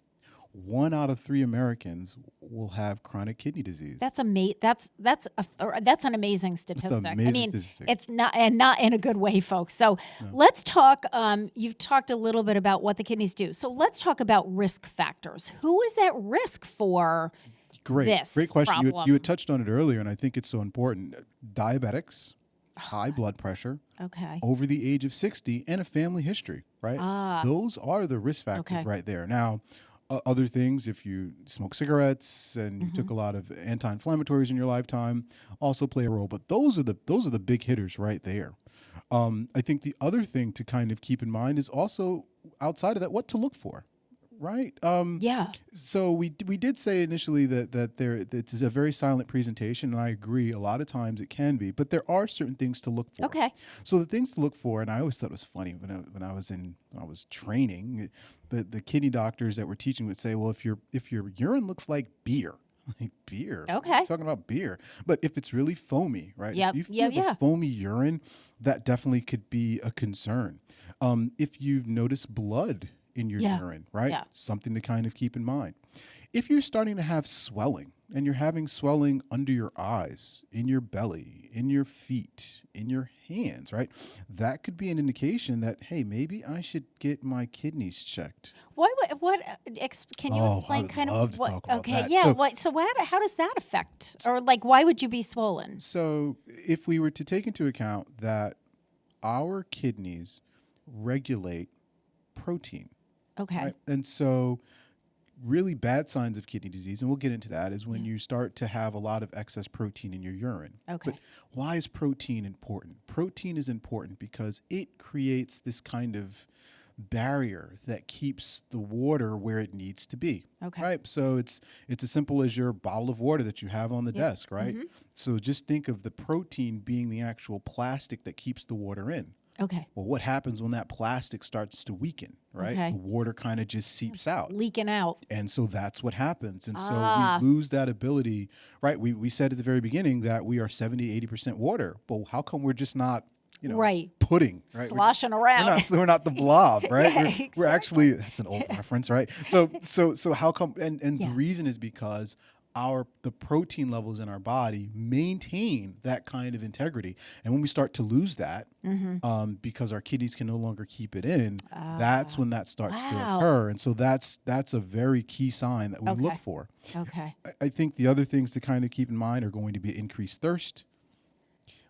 1 out of 3 Americans will have chronic kidney disease. That's an amazing statistic. Statistic. It's not in a good way, folks. So let's talk. You've talked a little bit about what the kidneys do. So let's talk about risk factors. Who is at risk for this Great question. problem? You had touched on it earlier, and I think it's so important. Diabetics, high blood pressure, over the age of 60, and a family history, right? Those are the risk factors right there. Now, other things, if you smoke cigarettes and you took a lot of anti-inflammatories in your lifetime, also play a role. But those are the big hitters right there. I think the other thing to kind of keep in mind is also outside of that, what to look for, right? So we did say initially that it's a very silent presentation, and I agree. A lot of times it can be, but there are certain things to look for. Okay. So the things to look for, and I always thought it was funny when I was training, the kidney doctors that were teaching would say, well, if your urine looks like beer. Like beer. Okay. We're talking about beer. But if it's really foamy, right? Yep. If you have a foamy urine, that definitely could be a concern. If you've noticed blood in your urine, right? Yeah. Something to kind of keep in mind. If you're starting to have swelling, and you're having swelling under your eyes, in your belly, in your feet, in your hands, right? That could be an indication that, hey, maybe I should get my kidneys checked. Can you explain kind of what? Talk about that. How does that affect, or like, why would you be swollen? So if we were to take into account that our kidneys regulate protein. Okay. Right? And so really bad signs of kidney disease, and we'll get into that, is when you start to have a lot of excess protein in your urine. Okay. But why is protein important? Protein is important because it creates this kind of barrier that keeps the water where it needs to be. Okay. Right? So it's as simple as your bottle of water that you have on the desk, right? So just think of the protein being the actual plastic that keeps the water in. Okay. Well, what happens when that plastic starts to weaken, right? Okay. The water kind of just seeps out. Leaking out. And so that's what happens. And so we lose that ability, right? We said at the very beginning that we are 70, 80% water. But how come we're just not, pudding, right? Sloshing around. We're not the blob, right? Yeah, we're actually, that's an old reference, right? So how come, and the reason is because the protein levels in our body maintain that kind of integrity. And when we start to lose that, because our kidneys can no longer keep it in, that's when that starts to occur. And so that's a very key sign that we look for. Okay. I think the other things to kind of keep in mind are going to be increased thirst.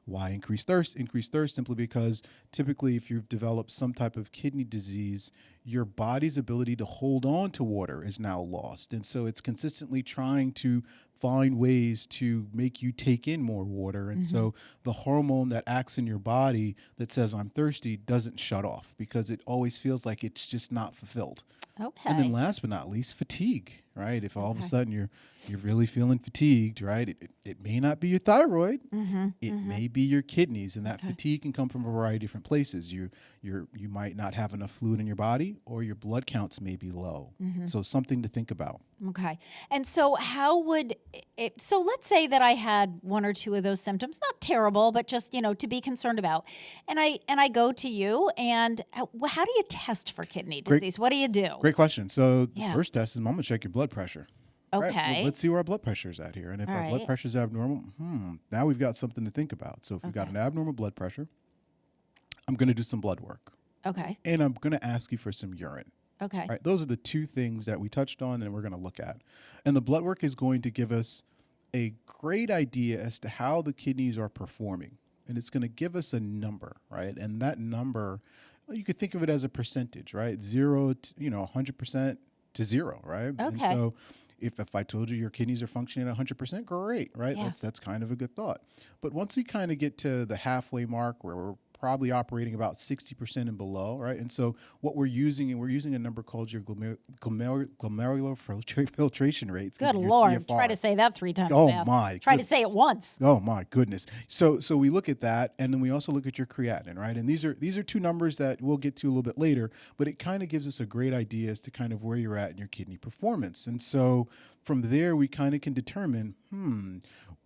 Why increase thirst? Increase thirst simply because typically if you've developed some type of kidney disease, your body's ability to hold on to water is now lost. And so it's consistently trying to find ways to make you take in more water. And so the hormone that acts in your body that says I'm thirsty doesn't shut off because it always feels like it's just not fulfilled. Okay. And then last but not least, fatigue, right? If all of a sudden you're really feeling fatigued, right? It may not be your thyroid. It may be your kidneys, and that fatigue can come from a variety of different places. You might not have enough fluid in your body, or your blood counts may be low. So something to think about. Okay. And so how would it, so let's say that I had 1 or 2 of those symptoms, not terrible, but just, to be concerned about. And I go to you, and how do you test for kidney disease? What do you do? Great question. So the first test is I'm going to check your blood pressure. Okay. Right? Well, let's see where our blood pressure is at here. And if our blood pressure is abnormal, now we've got something to think about. So if we've got an abnormal blood pressure, I'm going to do some blood work. Okay. And I'm going to ask you for some urine. Okay. Right? Those are the 2 things that we touched on and we're going to look at. And the blood work is going to give us a great idea as to how the kidneys are performing. And it's going to give us a number, right? And that number, you could think of it as a percentage, right? 0 to, 100% to 0, right? Okay. And so if I told you your kidneys are functioning at 100%, great, right? Yeah. That's kind of a good thought. But once we kind of get to the halfway mark where we're probably operating about 60% and below, right? And so what we're using a number called your glomerular filtration rate. Good Lord, try to say that 3 times fast. My. Try to say it once. Oh my goodness. So we look at that, and then we also look at your creatinine, right? And these are 2 numbers that we'll get to a little bit later, but it kind of gives us a great idea as to kind of where you're at in your kidney performance. And so from there, we kind of can determine,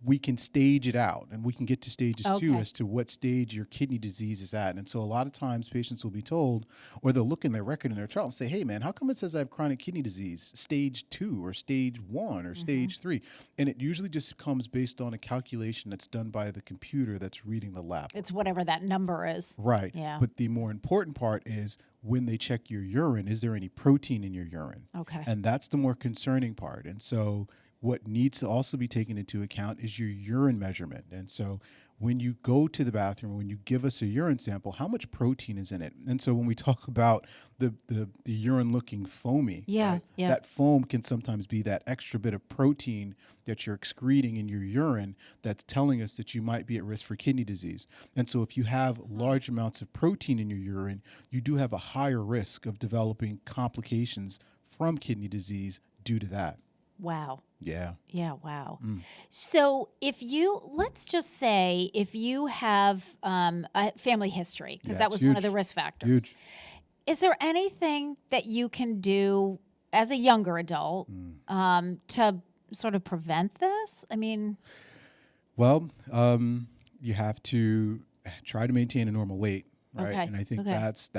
we can stage it out, and we can get to stages 2 as to what stage your kidney disease is at. And so a lot of times patients will be told, or they'll look in their record in their chart and say, hey man, how come it says I have chronic kidney disease stage 2 or stage 1 or stage 3? And it usually just comes based on a calculation that's done by the computer that's reading the lab. It's whatever that number is. Right. Yeah. But the more important part is when they check your urine, is there any protein in your urine? Okay. And that's the more concerning part. And so what needs to also be taken into account is your urine measurement. And so when you go to the bathroom, when you give us a urine sample, how much protein is in it? And so when we talk about the urine looking foamy, right, that foam can sometimes be that extra bit of protein that you're excreting in your urine that's telling us that you might be at risk for kidney disease. And so if you have large amounts of protein in your urine, you do have a higher risk of developing complications from kidney disease due to that. Wow. Yeah. Yeah, wow. So let's just say if you have a family history, because that was one of the risk factors. Huge. Is there anything that you can do as a younger adult to sort of prevent this? I mean... Well, you have to try to maintain a normal weight, right? Okay. And I think that's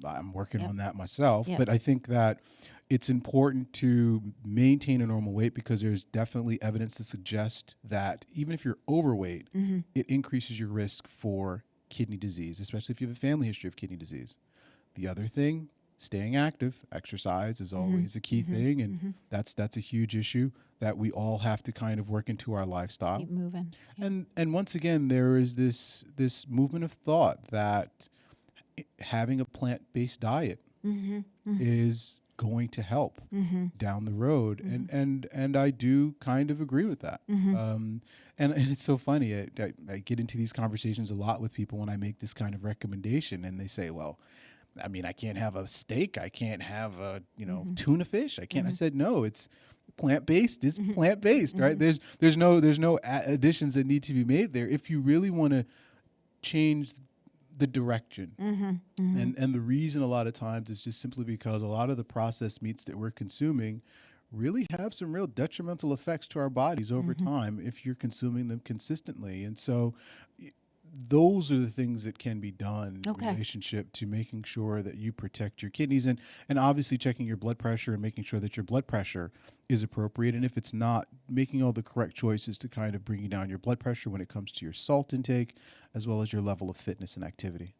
I'm working on that myself, but I think that it's important to maintain a normal weight because there's definitely evidence to suggest that even if you're overweight, it increases your risk for kidney disease, especially if you have a family history of kidney disease. The other thing, staying active, exercise is always a key thing, and that's a huge issue that we all have to kind of work into our lifestyle. Keep moving. Yeah. And once again, there is this movement of thought that having a plant-based diet is going to help down the road, and I do kind of agree with that. And it's so funny. I get into these conversations a lot with people when I make this kind of recommendation, and they say, "Well, I mean, I can't have a steak. I can't have a tuna fish. I can't." I said, "No, it's plant-based. It's plant-based, right? There's no additions that need to be made there if you really want to change the direction. And the reason a lot of times is just simply because a lot of the processed meats that we're consuming really have some real detrimental effects to our bodies over time if you're consuming them consistently. And so those are the things that can be done in relationship to making sure that you protect your kidneys and obviously checking your blood pressure and making sure that your blood pressure is appropriate. And if it's not, making all the correct choices to kind of bring you down your blood pressure when it comes to your salt intake, as well as your level of fitness and activity.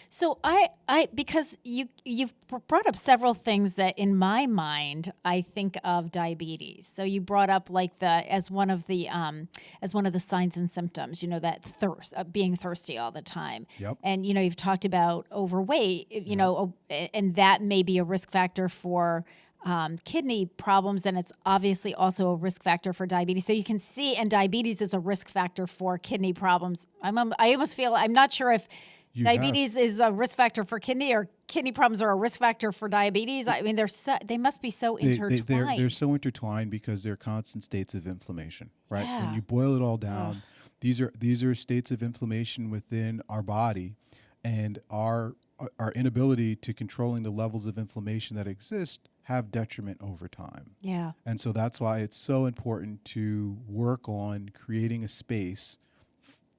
So I because you've brought up several things that in my mind I think of diabetes. So you brought up like as one of the signs and symptoms, that thirst, being thirsty all the time. Yep. And you've talked about overweight, and that may be a risk factor for kidney problems, and it's obviously also a risk factor for diabetes. So you can see, and diabetes is a risk factor for kidney problems. I almost feel, I'm not sure if diabetes is a risk factor for kidney or kidney problems are a risk factor for diabetes. I mean, they must be so intertwined. They're so intertwined because they're constant states of inflammation, right? Yeah. When you boil it all down, these are states of inflammation within our body, and our inability to controlling the levels of inflammation that exist have detriment over time. Yeah. And so that's why it's so important to work on creating a space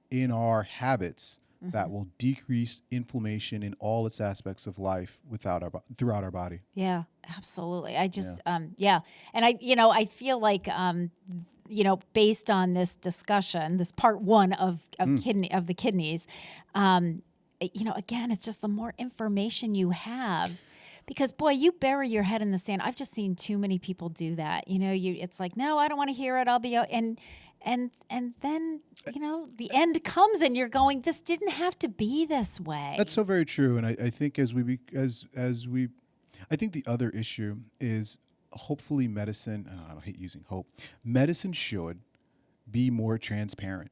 in our habits that will decrease inflammation in all its aspects of life throughout our body. Yeah, absolutely. I just, and I feel like, based on this discussion, this part one of the kidneys, again, it's just the more information you have, because boy, you bury your head in the sand. I've just seen too many people do that. It's like, no, I don't want to hear it. I'll be out. And then, the end comes and you're going, this didn't have to be this way. That's so very true. And I think I think the other issue is hopefully medicine, I hate using hope, medicine should be more transparent,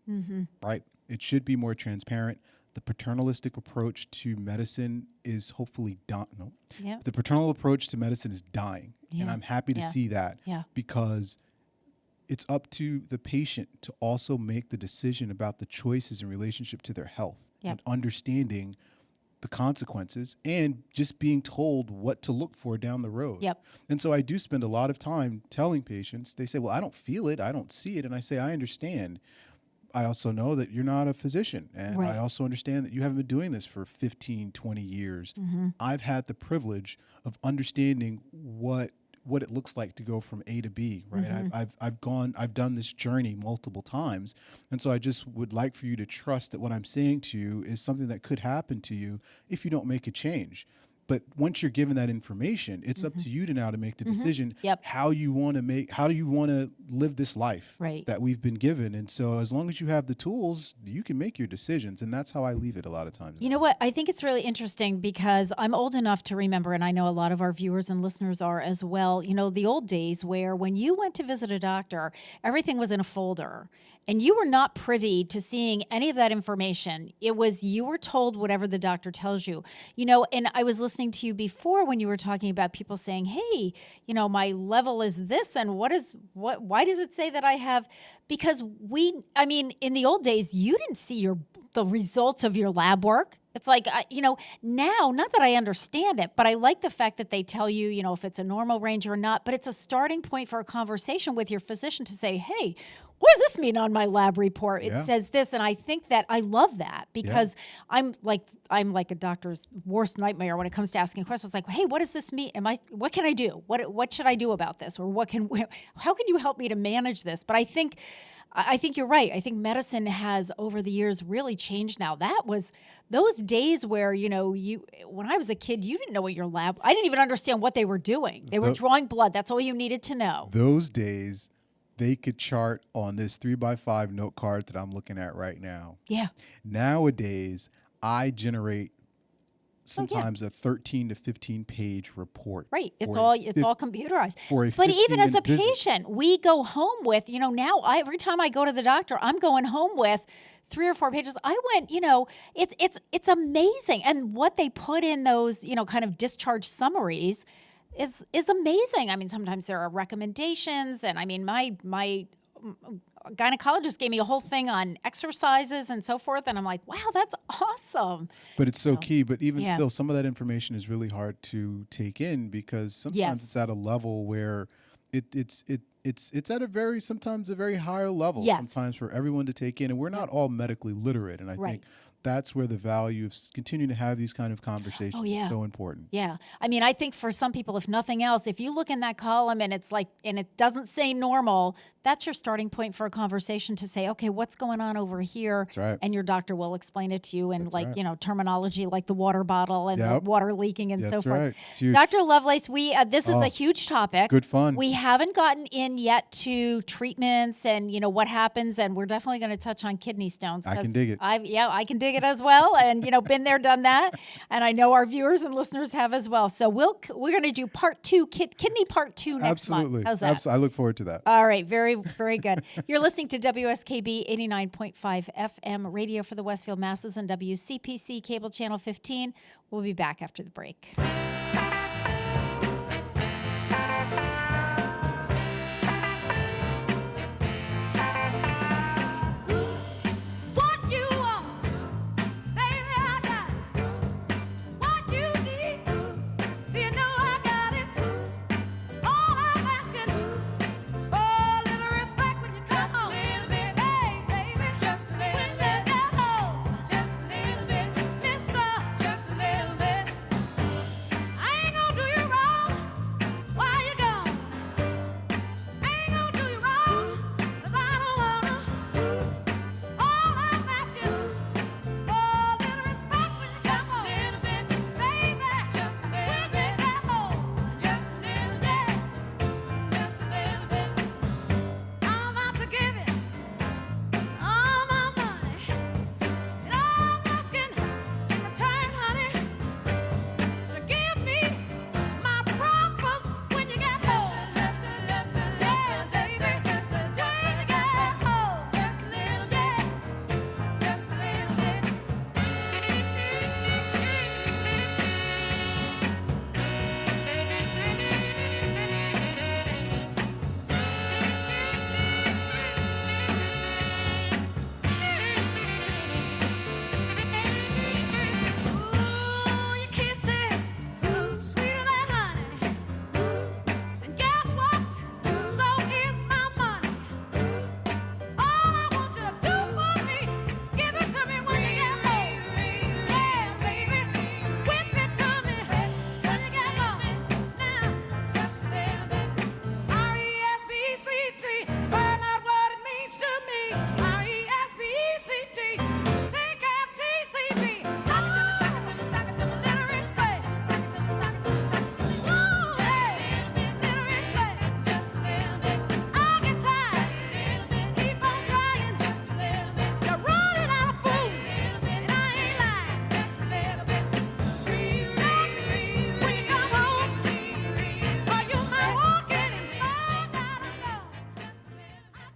right? It should be more transparent. The paternalistic approach to medicine is hopefully done. The paternal approach to medicine is dying. And I'm happy to see that because it's up to the patient to also make the decision about the choices in relationship to their health and understanding the consequences and just being told what to look for down the road. And so I do spend a lot of time telling patients, they say, well, I don't feel it, I don't see it. And I say, I understand. I also know that you're not a physician. And I also understand that you haven't been doing this for 15, 20 years. I've had the privilege of understanding what it looks like to go from A to B, right? I've done this journey multiple times. And so I just would like for you to trust that what I'm saying to you is something that could happen to you if you don't make a change. But once you're given that information, it's up to you to now to make the decision how do you want to live this life that we've been given. And so as long as you have the tools, you can make your decisions. And that's how I leave it a lot of times. You know what? I think it's really interesting because I'm old enough to remember, and I know a lot of our viewers and listeners are as well, the old days where when you went to visit a doctor, everything was in a folder. And you were not privy to seeing any of that information. It was, you were told whatever the doctor tells you. And I was listening to you before when you were talking about people saying, hey, my level is this, and why does it say that I have? Because in the old days, you didn't see the results of your lab work. It's like, now, not that I understand it, but I like the fact that they tell you, if it's a normal range or not, but it's a starting point for a conversation with your physician to say, hey, what does this mean on my lab report? It says this. And I think that I love that because I'm like a doctor's worst nightmare when it comes to asking questions like, hey, what does this mean? What can I do? What should I do about this? Or how can you help me to manage this? But I think you're right. I think medicine has over the years really changed now. That was those days where, when I was a kid, you didn't know what your lab, I didn't even understand what they were doing. They were drawing blood. That's all you needed to know. Those days, they could chart on this 3x5 note card that I'm looking at right now. Yeah. Nowadays, I generate sometimes a 13 to 15 page report. Right. It's all computerized. But even as a patient, we go home with, now every time I go to the doctor, I'm going home with 3 or 4 pages. I went, it's amazing. And what they put in those, kind of discharge summaries is amazing. I mean, sometimes there are recommendations, and I mean, my gynecologist gave me a whole thing on exercises and so forth, and I'm like, wow, that's awesome. But it's so key. But even still, some of that information is really hard to take in because sometimes it's at a level where it's at sometimes a very higher level sometimes for everyone to take in, and we're not all medically literate, and I think that's where the value of continuing to have these kind of conversations is so important. Yeah. I mean, I think for some people, if nothing else, if you look in that column and it's like, and it doesn't say normal, that's your starting point for a conversation to say, okay, what's going on over here? That's right. And your doctor will explain it to you in terminology like the water bottle and the water leaking and so forth. Right. Dr. Lovelace, this is a huge topic. Good fun. We haven't gotten in yet to treatments and, what happens. And we're definitely going to touch on kidney stones. I can dig it. I can dig it as well. And, been there, done that. And I know our viewers and listeners have as well. So we're going to do part 2, kidney part 2 next month. How's that? I look forward to that. All right. Very, very good. You're listening to WSKB 89.5 FM radio for the Westfield Masses and WCPC cable channel 15. We'll be back after the break.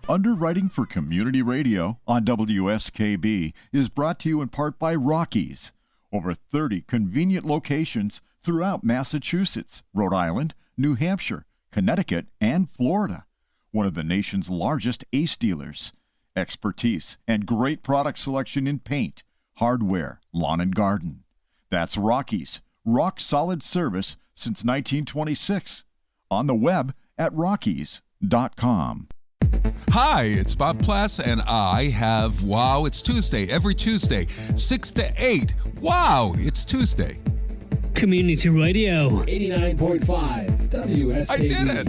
Underwriting for Community Radio on WSKB is brought to you in part by Rockies. Over 30 convenient locations throughout Massachusetts, Rhode Island, New Hampshire, Connecticut, and Florida. One of the nation's largest ACE dealers. Expertise and great product selection in paint, hardware, lawn and garden. That's Rockies. Rock solid service since 1926. On the web at rockies.com. Hi, it's Bob Plass, and I have Wow, It's Tuesday. Every Tuesday, 6 to 8. Wow, it's Tuesday. Community Radio. 89.5 WSKB. I did it!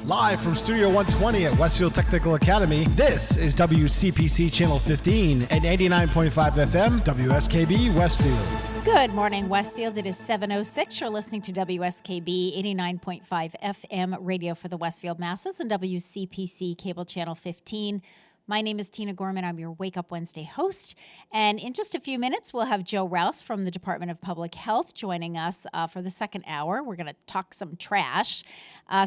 Live from Studio 120 at Westfield Technical Academy, this is WCPC Channel 15 and 89.5 FM, WSKB Westfield. Good morning, Westfield. It is 7:06. You're listening to WSKB 89.5 FM radio for the Westfield masses and WCPC Cable Channel 15. My name is Tina Gorman. I'm your Wake Up Wednesday host. And in just a few minutes, we'll have Joe Rouse from the Department of Public Health joining us for the second hour. We're going to talk some trash.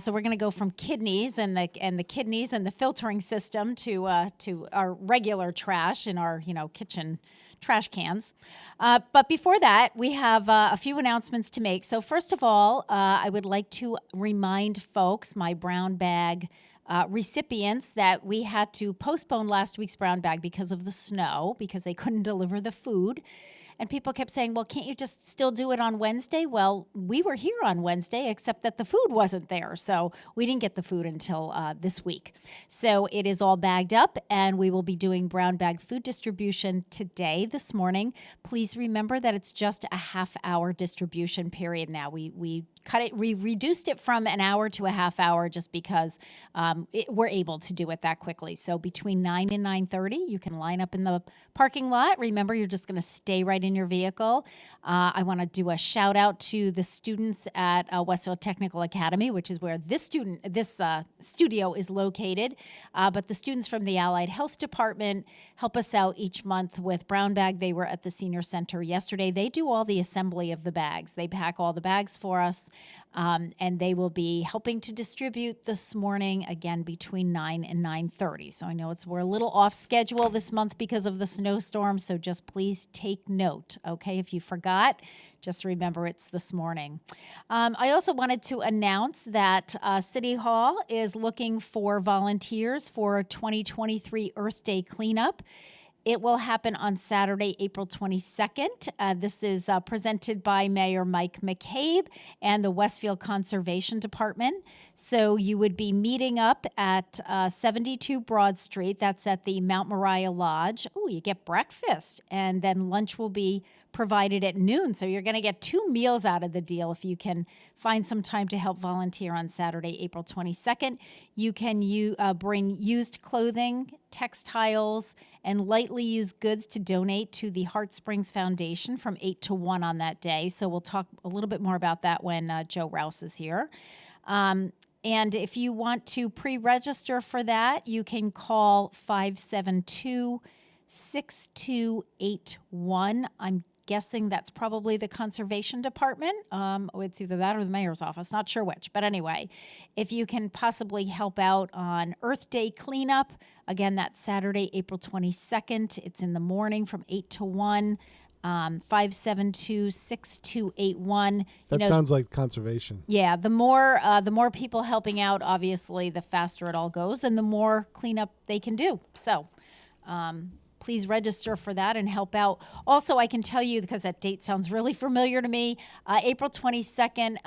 So we're going to go from kidneys and the kidneys and the filtering system to our regular trash in our kitchen trash cans. But before that, we have a few announcements to make. So first of all, I would like to remind folks, my brown bag recipients, that we had to postpone last week's brown bag because of the snow, because they couldn't deliver the food. And people kept saying, well, can't you just still do it on Wednesday? Well, we were here on Wednesday, except that the food wasn't there. So we didn't get the food until this week. So it is all bagged up, and we will be doing brown bag food distribution today, this morning. Please remember that it's just a half-hour distribution period now. We reduced it from an hour to a half hour just because we're able to do it that quickly. So between 9 and 9:30, you can line up in the parking lot. Remember, you're just going to stay right in your vehicle. I want to do a shout out to the students at Westfield Technical Academy, which is where this studio is located. But the students from the Allied Health Department help us out each month with brown bag. They were at the senior center yesterday. They do all the assembly of the bags. They pack all the bags for us. And they will be helping to distribute this morning, again, between 9 and 9:30. So I know we're a little off schedule this month because of the snowstorm, so just please take note, okay? If you forgot, just remember it's this morning. I also wanted to announce that City Hall is looking for volunteers for 2023 Earth Day cleanup. It will happen on Saturday, April 22nd. This is presented by Mayor Mike McCabe and the Westfield Conservation Department. So you would be meeting up at 72 Broad Street. That's at the Mount Moriah Lodge. Oh, you get breakfast. And then lunch will be provided at noon. So you're going to get 2 meals out of the deal if you can find some time to help volunteer on Saturday, April 22nd. You can bring used clothing, textiles, and lightly used goods to donate to the Heart Springs Foundation from 8 to 1 on that day. So we'll talk a little bit more about that when Joe Rouse is here. And if you want to pre-register for that, you can call 572-6281. I'm guessing that's probably the Conservation Department. It's either that or the mayor's office, not sure which. But anyway, if you can possibly help out on Earth Day cleanup, again, that's Saturday, April 22nd. It's in the morning from 8 to 1. 572-6281. That sounds like conservation. Yeah, the more people helping out, obviously, the faster it all goes, and the more cleanup they can do. So, please register for that and help out. Also, I can tell you, because that date sounds really familiar to me, April 22nd,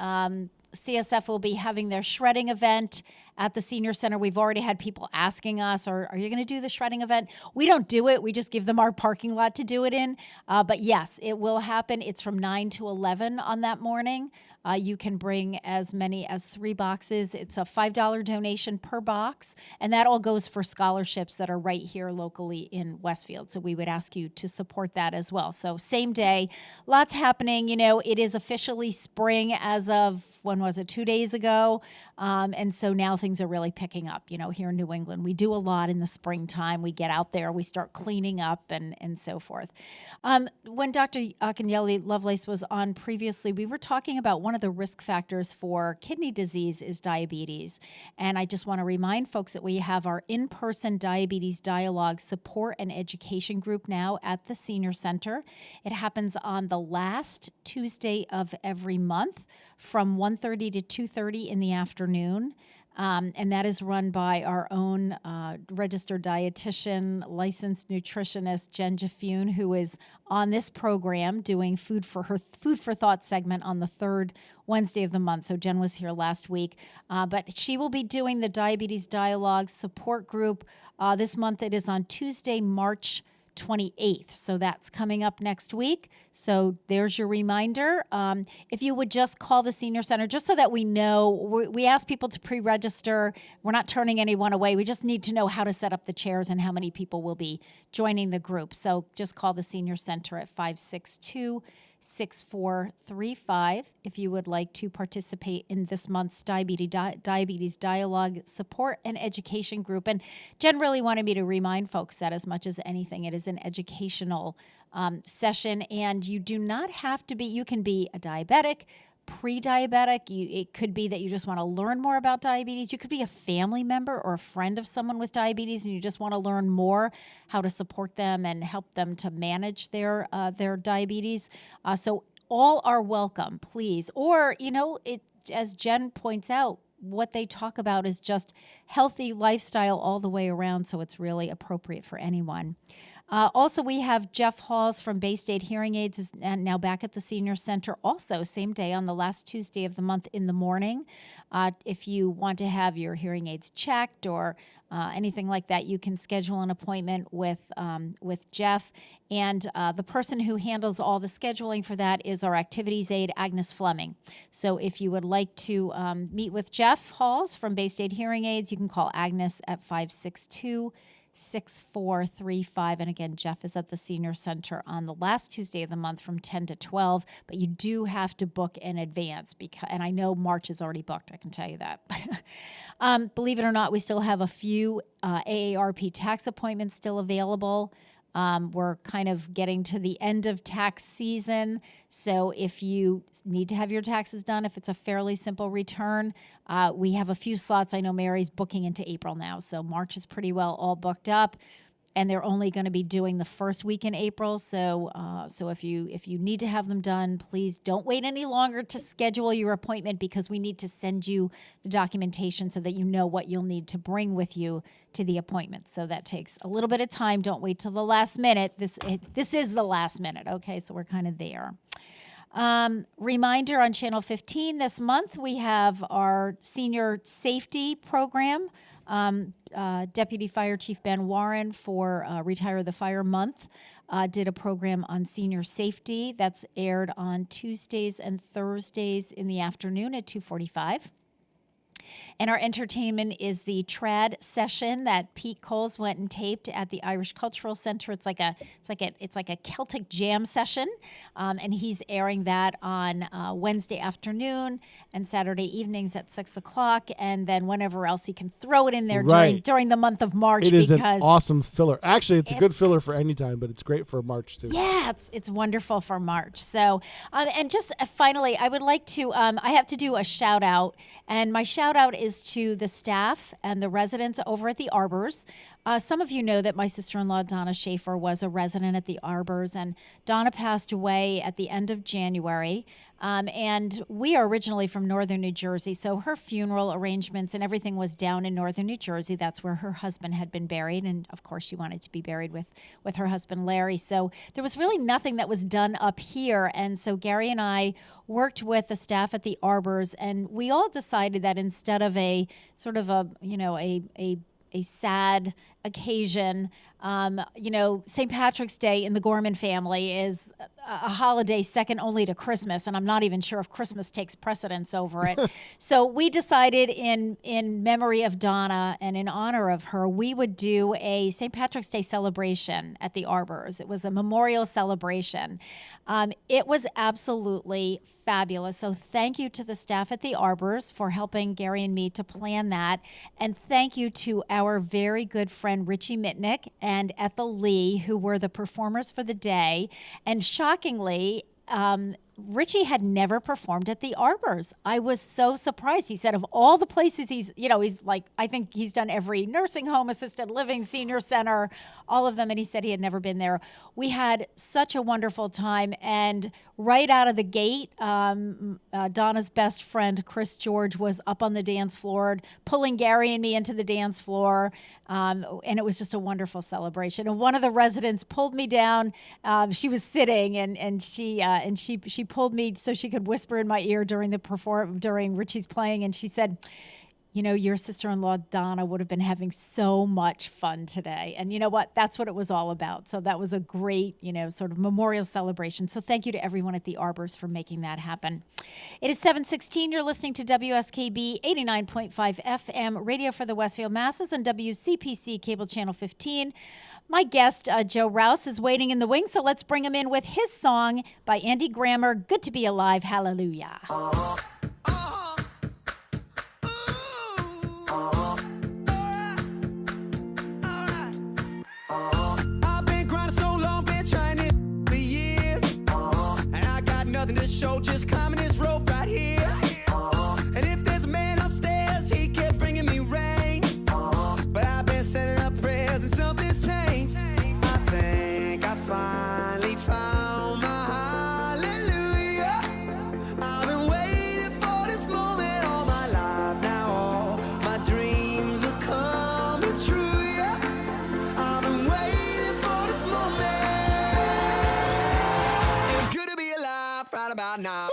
CSF will be having their shredding event at the Senior Center. We've already had people asking us, are you going to do the shredding event? We don't do it. We just give them our parking lot to do it in. But yes, it will happen. It's from 9 to 11 on that morning. You can bring as many as 3 boxes. It's a $5 donation per box, and that all goes for scholarships that are right here locally in Westfield. So we would ask you to support that as well. So same day, lots happening. It is officially spring as of, when was it, 2 days ago? And so now things things are really picking up, here in New England. We do a lot in the springtime. We get out there, we start cleaning up and so forth. When Dr. Akinyele Lovelace was on previously, we were talking about one of the risk factors for kidney disease is diabetes. And I just want to remind folks that we have our in-person diabetes dialogue support and education group now at the Senior Center. It happens on the last Tuesday of every month from 1:30 to 2:30 in the afternoon. And that is run by our own registered dietitian, licensed nutritionist, Jen Jaffune, who is on this program doing Food for Thought segment on the third Wednesday of the month. So Jen was here last week. But she will be doing the Diabetes Dialogue support group. This month it is on Tuesday, March 28th. So that's coming up next week. So there's your reminder. If you would just call the Senior Center, just so that we know, we ask people to pre-register. We're not turning anyone away. We just need to know how to set up the chairs and how many people will be joining the group. So just call the Senior Center at 562-6435 if you would like to participate in this month's Diabetes Dialogue support and education group. And Jen really wanted me to remind folks that as much as anything, it is an educational session, and you do not have to be, you can be a diabetic, pre-diabetic. It could be that you just want to learn more about diabetes. You could be a family member or a friend of someone with diabetes, and you just want to learn more how to support them and help them to manage their diabetes. So all are welcome, please. Or, as Jen points out, what they talk about is just healthy lifestyle all the way around, so it's really appropriate for anyone. Also, we have Jeff Halls from Bay State Hearing Aids is now back at the Senior Center, also same day on the last Tuesday of the month in the morning. If you want to have your hearing aids checked or anything like that, you can schedule an appointment with Jeff. And the person who handles all the scheduling for that is our activities aide, Agnes Fleming. So if you would like to meet with Jeff Halls from Bay State Hearing Aids, you can call Agnes at 562-6435. And again, Jeff is at the Senior Center on the last Tuesday of the month from 10 to 12, but you do have to book in advance and I know March is already booked, I can tell you that. Believe it or not, we still have a few AARP tax appointments still available. We're kind of getting to the end of tax season. So if you need to have your taxes done, if it's a fairly simple return, we have a few slots. I know Mary's booking into April now. So March is pretty well all booked up. And they're only going to be doing the first week in April. So if you need to have them done, please don't wait any longer to schedule your appointment, because we need to send you the documentation so that you know what you'll need to bring with you to the appointment. So that takes a little bit of time. Don't wait till the last minute. This is the last minute. Okay, so we're kind of there. Reminder on Channel 15 this month, we have our senior safety program. Deputy Fire Chief Ben Warren for Retire the Fire Month did a program on senior safety that's aired on Tuesdays and Thursdays in the afternoon at 2:45. And our entertainment is the trad session that Pete Coles went and taped at the Irish Cultural Center. It's like a Celtic jam session, and he's airing that on Wednesday afternoon and Saturday evenings at 6:00, and then whenever else he can throw it in there during the month of March. It is an awesome filler. Actually, it's a good filler for any time, but it's great for March too. Yeah, it's wonderful for March. So, and just finally, I would like to I have to do a shout out, and my shout out is to the staff and the residents over at the Arbors. Some of you know that my sister-in-law, Donna Schaefer, was a resident at the Arbors, and Donna passed away at the end of January. And we are originally from northern New Jersey, so her funeral arrangements and everything was down in northern New Jersey. That's where her husband had been buried, and of course she wanted to be buried with her husband, Larry. So there was really nothing that was done up here, and so Gary and I worked with the staff at the Arbors, and we all decided that instead of a sort of a sad occasion. St. Patrick's Day in the Gorman family is a holiday second only to Christmas, and I'm not even sure if Christmas takes precedence over it. So we decided in memory of Donna and in honor of her, we would do a St. Patrick's Day celebration at the Arbors. It was a memorial celebration. It was absolutely fabulous. So thank you to the staff at the Arbors for helping Gary and me to plan that. And thank you to our very good friend Richie Mitnick and Ethel Lee, who were the performers for the day. And shockingly, Richie had never performed at the Arbors. I was so surprised. He said of all the places he's like, I think he's done every nursing home, assisted living, senior center, all of them. And he said he had never been there. We had such a wonderful time. And right out of the gate, Donna's best friend, Chris George, was up on the dance floor, pulling Gary and me into the dance floor. And it was just a wonderful celebration. And one of the residents pulled me down. She was sitting and she pulled me so she could whisper in my ear during Richie's playing. And she said, your sister-in-law, Donna, would have been having so much fun today. And you know what? That's what it was all about. So that was a great, sort of memorial celebration. So thank you to everyone at the Arbors for making that happen. It is 7:16. You're listening to WSKB 89.5 FM, radio for the Westfield masses, and WCPC cable channel 15. My guest, Joe Rouse, is waiting in the wings, so let's bring him in with his song by Andy Grammer, Good to Be Alive, Hallelujah. Show just climbing this rope right here. And if there's a man upstairs, he kept bringing me rain. But I've been sending up prayers and something's changed. I think I finally found my hallelujah. I've been waiting for this moment all my life now. All my dreams are coming true, yeah. I've been waiting for this moment. It's good to be alive right about now.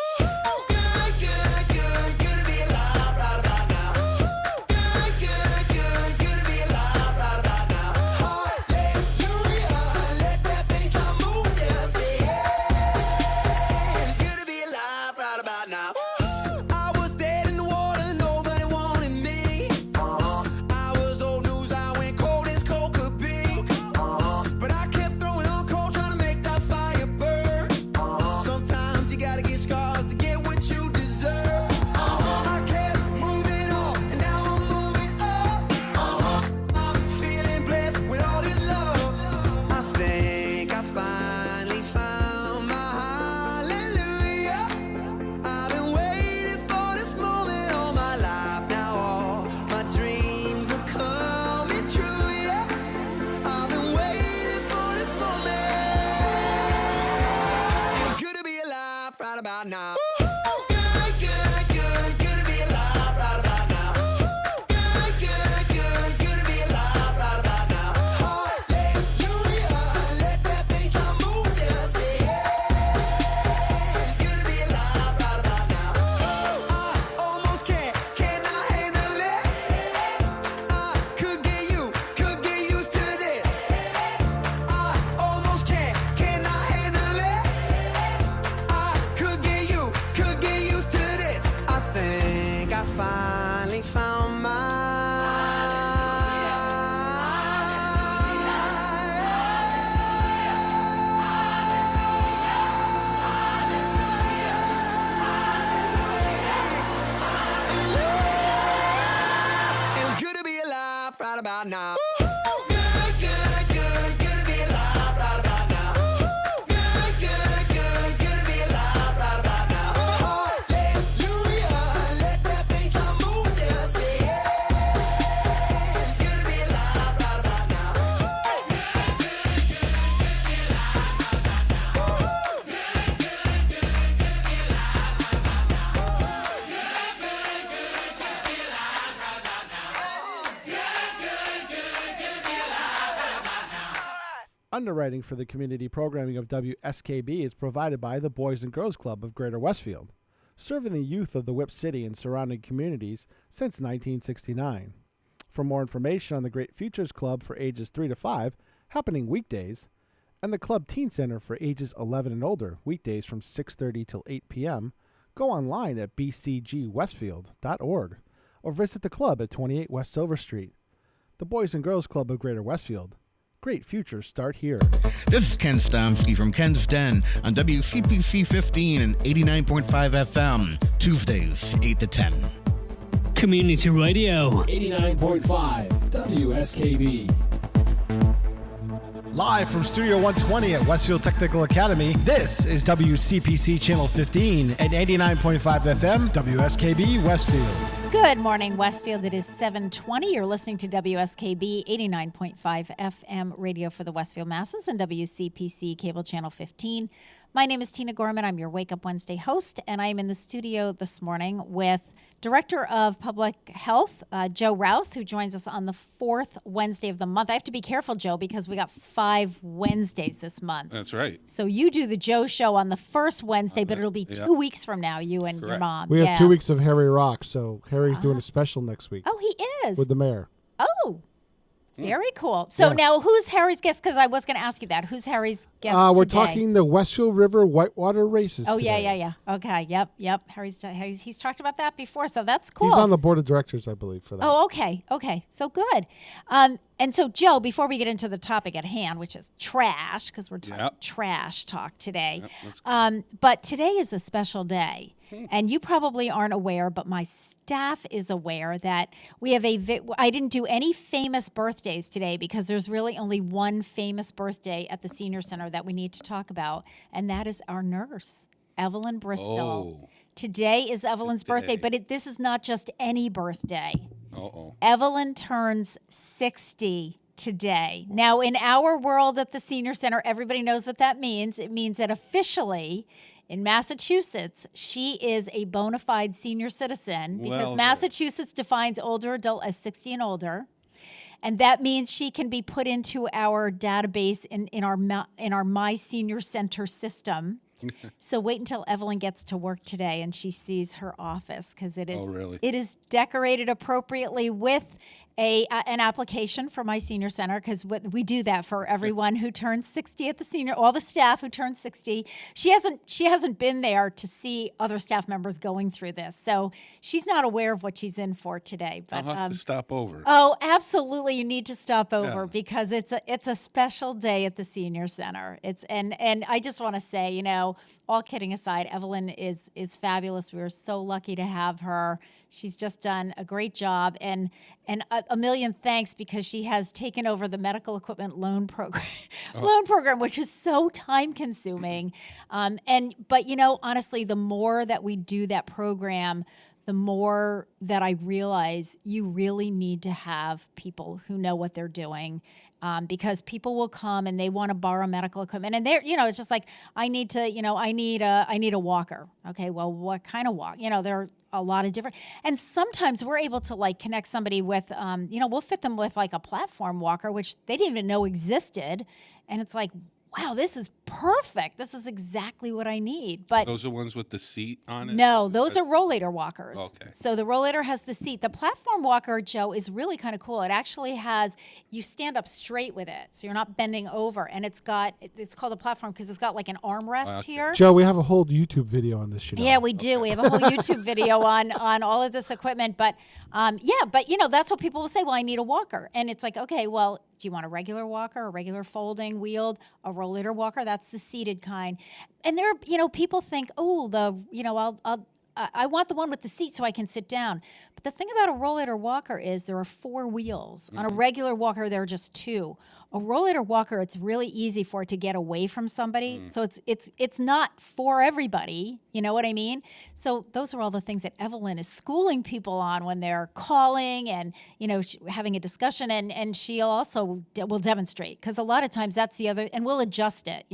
Underwriting for the community programming of WSKB is provided by the Boys and Girls Club of Greater Westfield, serving the youth of the Whip City and surrounding communities since 1969. For more information on the Great Futures Club for ages 3 to 5, happening weekdays, and the Club Teen Center for ages 11 and older, weekdays from 6:30 till 8 p.m., go online at bcgwestfield.org or visit the club at 28 West Silver Street. The Boys and Girls Club of Greater Westfield. Great futures start here. This is Ken Stomsky from Ken's Den on WCPC 15 and 89.5 FM, Tuesdays, 8 to 10. Community Radio. 89.5 WSKB. Live from Studio 120 at Westfield Technical Academy, this is WCPC Channel 15 and 89.5 FM, WSKB Westfield. Good morning, Westfield. It is 7:20. You're listening to WSKB 89.5 FM radio for the Westfield masses and WCPC Cable Channel 15. My name is Tina Gorman. I'm your Wake Up Wednesday host, and I am in the studio this morning with Director of Public Health, Joe Rouse, who joins us on the fourth Wednesday of the month. I have to be careful, Joe, because we got 5 Wednesdays this month. That's right. So you do the Joe Show on the first Wednesday, but it'll be 2 weeks from now, you and your mom. We have 2 weeks of Harry Rock, so Harry's doing a special next week. Oh, he is? With the mayor. Oh, very cool. So now who's Harry's guest? Because I was going to ask you that. Who's Harry's guest We're today? talking the Westfield River Whitewater races today. Yeah. Okay, yep. He's talked about that before, so that's cool. He's on the board of directors, I believe, for that. Oh, okay. So good. And so, Joe, before we get into the topic at hand, which is trash, because we're talking trash talk today, but today is a special day. And you probably aren't aware, but my staff is aware that we have I didn't do any famous birthdays today because there's really only one famous birthday at the Senior Center that we need to talk about, and that is our nurse, Evelyn Bristol. Oh. Today is Evelyn's birthday, but this is not just any birthday. Uh-oh. Evelyn turns 60 today. Now, in our world at the Senior Center, everybody knows what that means. It means that officially, in Massachusetts, she is a bona fide senior citizen because Massachusetts defines older adult as 60 and older. And that means she can be put into our database in our My Senior Center system. So wait until Evelyn gets to work today and she sees her office because it is decorated appropriately with an application for My Senior Center, because we do that for everyone who turns 60 at the senior, all the staff who turn 60. She hasn't been there to see other staff members going through this, so she's not aware of what she's in for today. But I'll have to stop over. Oh, absolutely, you need to stop over because it's a special day at the Senior Center. And I just want to say, all kidding aside, Evelyn is fabulous. We were so lucky to have her. She's just done a great job, and a million thanks because she has taken over the medical equipment loan program, which is so time consuming. But honestly, the more that we do that program, the more that I realize you really need to have people who know what they're doing. Because people will come and they want to borrow medical equipment, and they're, it's just like, I need a walker. Okay, well, what kind of walk? There are a lot of different, and sometimes we're able to connect somebody with, we'll fit them with a platform walker, which they didn't even know existed, and it's like, wow, this is perfect. This is exactly what I need. But those are ones with the seat on it? No, those are rollator walkers. Okay. So the rollator has the seat. The platform walker, Joe, is really kind of cool. It actually you stand up straight with it, so you're not bending over. And it's called a platform because it's got an armrest here. Joe, we have a whole YouTube video on this. Yeah, we do. We have a whole YouTube video on all of this equipment. But that's what people will say. Well, I need a walker. And it's like, okay, well, do you want a regular walker, a regular folding, wheeled, a rollator walker? That's the seated kind. And there, people think, I want the one with the seat so I can sit down. But the thing about a rollator walker is there are 4 wheels. On a regular walker, there are just 2. A rollator walker, it's really easy for it to get away from somebody. So it's not for everybody. You know what I mean? So those are all the things that Evelyn is schooling people on when they're calling and, having a discussion. And she also will demonstrate, because a lot of times that's the other, and we'll adjust it,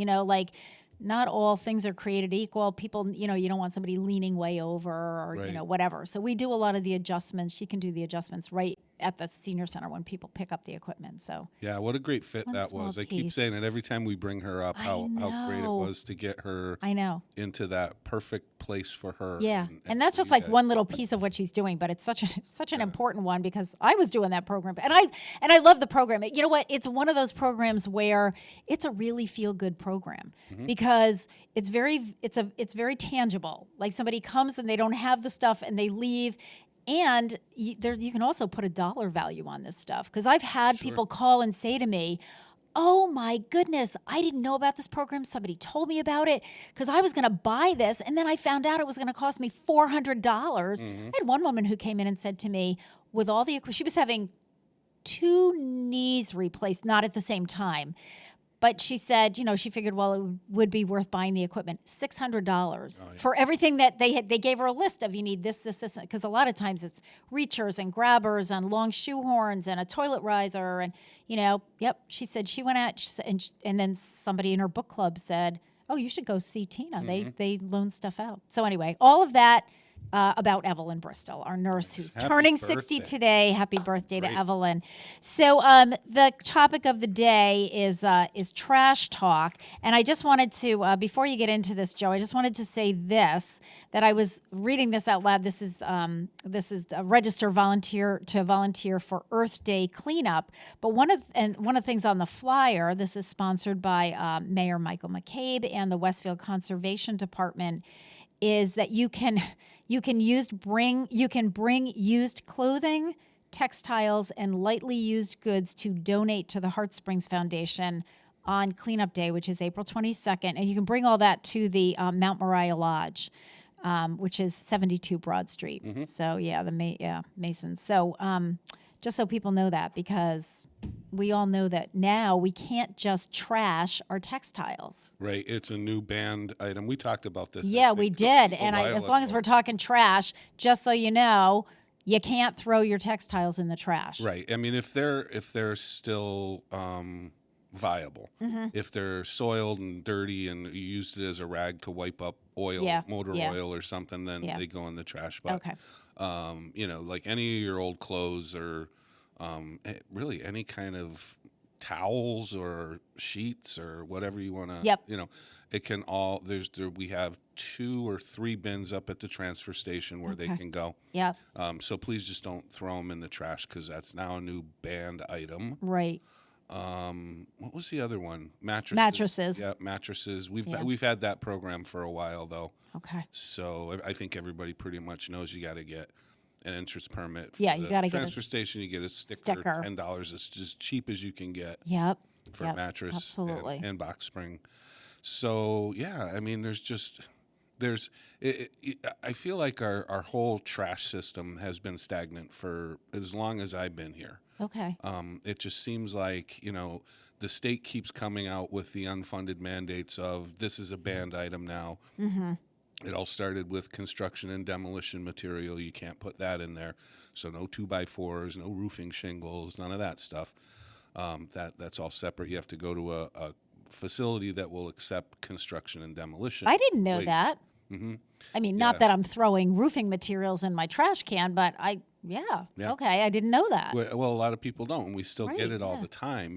not all things are created equal. People, you don't want somebody leaning way over or, whatever. So we do a lot of the adjustments. She can do the adjustments right at the Senior Center when people pick up the equipment. So yeah, what a great fit that was. I keep saying it every time we bring her up, how great it was to get her into that perfect place for her. Yeah, and that's just like one little piece of what she's doing, but it's such an important one because I was doing that program, and I love the program. You know what? It's one of those programs where it's a really feel good program because it's very tangible. Like somebody comes and they don't have the stuff and they leave. And you can also put a dollar value on this stuff because I've had people call and say to me, oh my goodness, I didn't know about this program. Somebody told me about it because I was going to buy this. And then I found out it was going to cost me $400. I had one woman who came in and said to me, with all the, she was having 2 knees replaced, not at the same time. But she said, she figured, well, it would be worth buying the equipment. $600 for everything that they gave her a list of, you need this, because a lot of times it's reachers and grabbers and long shoe horns and a toilet riser. And, she said she went out and then somebody in her book club said, oh, you should go see Tina. They loan stuff out. So anyway, all of that. About Evelyn Bristol, our nurse who's turning 60 today. Happy birthday to Evelyn. So the topic of the day is trash talk. And I just wanted to, before you get into this, Joe, I just wanted to say this, that I was reading this out loud. This is a register volunteer for Earth Day cleanup. But one of the things on the flyer, this is sponsored by Mayor Michael McCabe and the Westfield Conservation Department, is that you can bring used clothing, textiles, and lightly used goods to donate to the Heart Springs Foundation on Cleanup Day, which is April 22nd, and you can bring all that to the Mount Moriah Lodge, which is 72 Broad Street. So Masons. So just so people know that, because we all know that now we can't just trash our textiles. Right. It's a new banned item. We talked about this. Yeah, we did. And as long as we're talking trash, just so you know, you can't throw your textiles in the trash. Right. I mean, if they're still viable, if they're soiled and dirty and you used it as a rag to wipe up motor oil or something, then they go in the trash. But, like any of your old clothes or really any kind of towels or sheets or whatever you want to, it can all, we have 2 or 3 bins up at the transfer station where they can go. Yeah. So please just don't throw them in the trash because that's now a new banned item. Right. What was the other one? Mattresses. Yeah, mattresses. We've had that program for a while though. Okay. So I think everybody pretty much knows you got to get an entrance permit. You got to get transfer station. You get a sticker. $10. It's just cheap as you can get. Yep. For a mattress. Absolutely. And box spring. So yeah, I mean, I feel like our whole trash system has been stagnant for as long as I've been here. Okay. It just seems like, the state keeps coming out with the unfunded mandates of this is a banned item now. It all started with construction and demolition material. You can't put that in there. So no 2x4s, no roofing shingles, none of that stuff. That's all separate. You have to go to a facility that will accept construction and demolition. I didn't know that. I mean, not that I'm throwing roofing materials in my trash can, but okay, I didn't know that. Well, a lot of people don't, and we still get it all the time.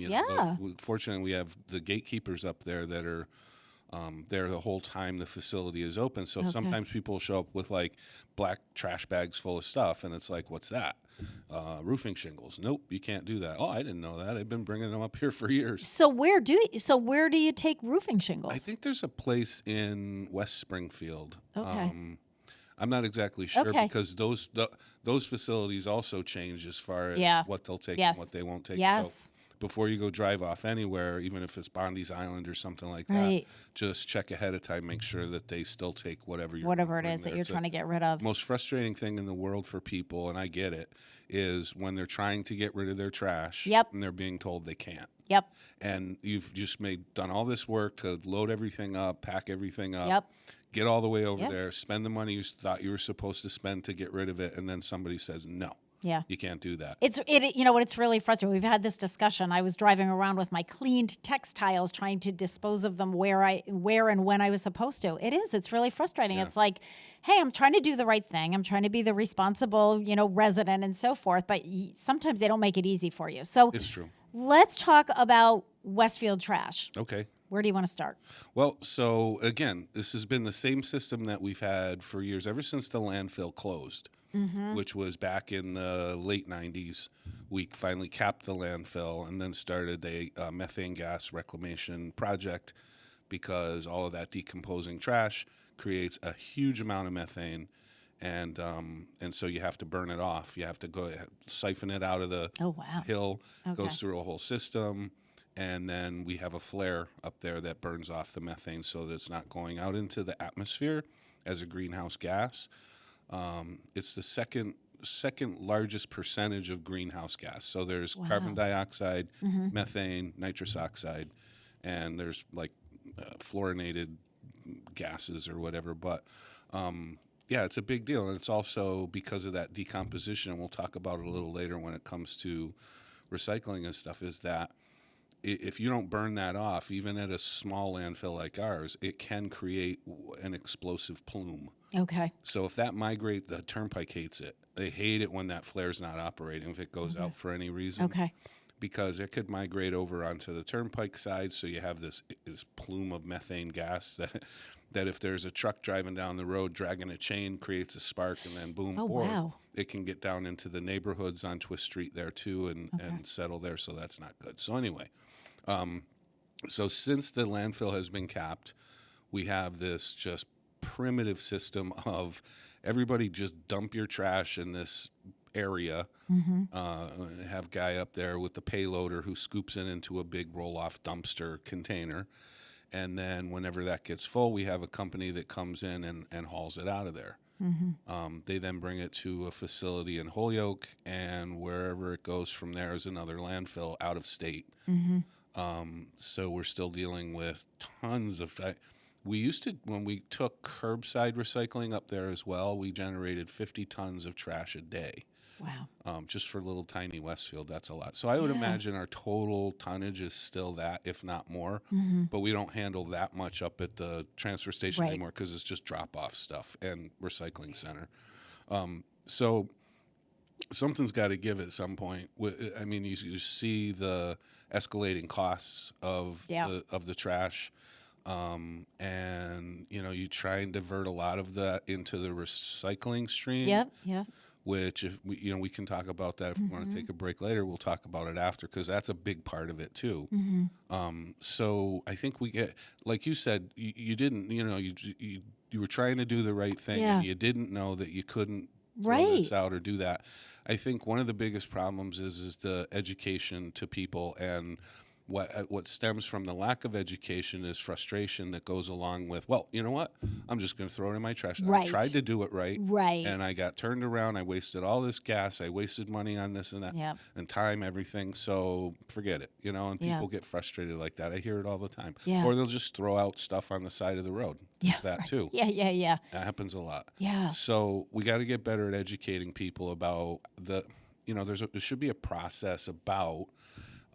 Fortunately, we have the gatekeepers up there that are there the whole time the facility is open. So sometimes people show up with like black trash bags full of stuff, and it's like, what's that? Roofing shingles. Nope, you can't do that. Oh, I didn't know that. I've been bringing them up here for years. So where do you take roofing shingles? I think there's a place in West Springfield. Okay. I'm not exactly sure because those facilities also change as far as what they'll take and what they won't take. Yes. So before you go drive off anywhere, even if it's Bondi's Island or something like that, just check ahead of time. Make sure that they still take whatever it is that you're trying to get rid of. Most frustrating thing in the world for people, and I get it, is when they're trying to get rid of their trash and they're being told they can't. Yep. And you've just done all this work to load everything up, pack everything up, get all the way over there, spend the money you thought you were supposed to spend to get rid of it, and then somebody says no. Yeah. You can't do that. It's really frustrating. We've had this discussion. I was driving around with my cleaned textiles trying to dispose of them where and when I was supposed to. It's really frustrating. Yeah. It's like, hey, I'm trying to do the right thing. I'm trying to be the responsible, resident and so forth, but sometimes they don't make it easy for you. So it's true. Let's talk about Westfield trash. Okay. Where do you want to start? Well, so again, this has been the same system that we've had for years, ever since the landfill closed, which was back in the late 90s. We finally capped the landfill and then started a methane gas reclamation project, because all of that decomposing trash creates a huge amount of methane. And so you have to burn it off. You have to go siphon it out of the hill, goes through a whole system. And then we have a flare up there that burns off the methane so that it's not going out into the atmosphere as a greenhouse gas. It's the second largest percentage of greenhouse gas. So there's carbon dioxide, methane, nitrous oxide, and there's like fluorinated gases or whatever. But yeah, it's a big deal. And it's also because of that decomposition, and we'll talk about it a little later when it comes to recycling and stuff, is that if you don't burn that off, even at a small landfill like ours, it can create an explosive plume. Okay. So if that migrate, the turnpike hates it. They hate it when that flare's not operating, if it goes out for any reason. Okay. Because it could migrate over onto the turnpike side, so you have this plume of methane gas that if there's a truck driving down the road dragging a chain, creates a spark, and then boom, it can get down into the neighborhoods on Twist Street there too and settle there, so that's not good. So anyway, so since the landfill has been capped, we have this just primitive system of everybody just dump your trash in this area, have guy up there with the payloader who scoops it into a big roll-off dumpster container. And then whenever that gets full, we have a company that comes in and hauls it out of there. They then bring it to a facility in Holyoke, and wherever it goes from there is another landfill out of state. So we're still dealing with tons of... We used to, when we took curbside recycling up there as well, we generated 50 tons of trash a day. Wow. Just for little tiny Westfield, that's a lot. So I would imagine our total tonnage is still that, if not more. But we don't handle that much up at the transfer station anymore, because it's just drop-off stuff and recycling center. So something's got to give at some point. I mean, you see the escalating costs of the trash. And, you know, you try and divert a lot of that into the recycling stream. Which, if we can talk about that if we want to take a break later. We'll talk about it after, because that's a big part of it too. So I think we get, like you said, you didn't, you were trying to do the right thing, and you didn't know that you couldn't throw this out or do that. I think one of the biggest problems is the education to people, and what stems from the lack of education is frustration that goes along with, well, you know what? I'm just going to throw it in my trash. I tried to do it right. And I got turned around. I wasted all this gas. I wasted money on this and that and time, everything. So forget it, and people get frustrated like that. I hear it all the time. Or they'll just throw out stuff on the side of the road. That too. That happens a lot. So we got to get better at educating people about there should be a process about,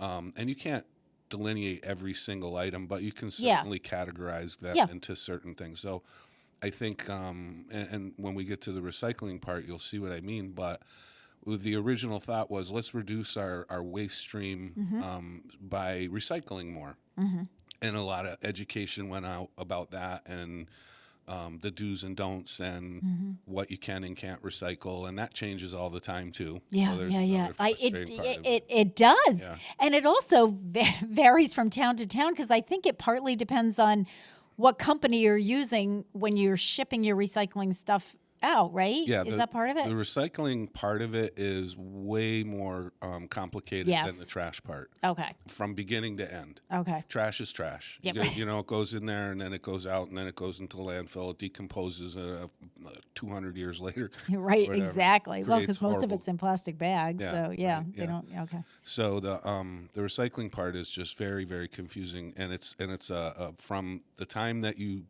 and you can't delineate every single item, but you can certainly categorize that into certain things. So I think, and when we get to the recycling part, you'll see what I mean. But the original thought was, let's reduce our waste stream by recycling more. And a lot of education went out about that, and the do's and don'ts, and what you can and can't recycle, and that changes all the time too. It does, and it also varies from town to town, because I think it partly depends on what company you're using when you're shipping your recycling stuff out, right? Is that part of it? The recycling part of it is way more complicated than the trash part. Okay. From beginning to end. Okay. Trash is trash. Yep. It goes in there, and then it goes out, and then it goes into the landfill. It decomposes 200 years later. Right, exactly. Well, because most of it's in plastic bags. So, they don't, okay. So the recycling part is just very, very confusing, and it's from the time that you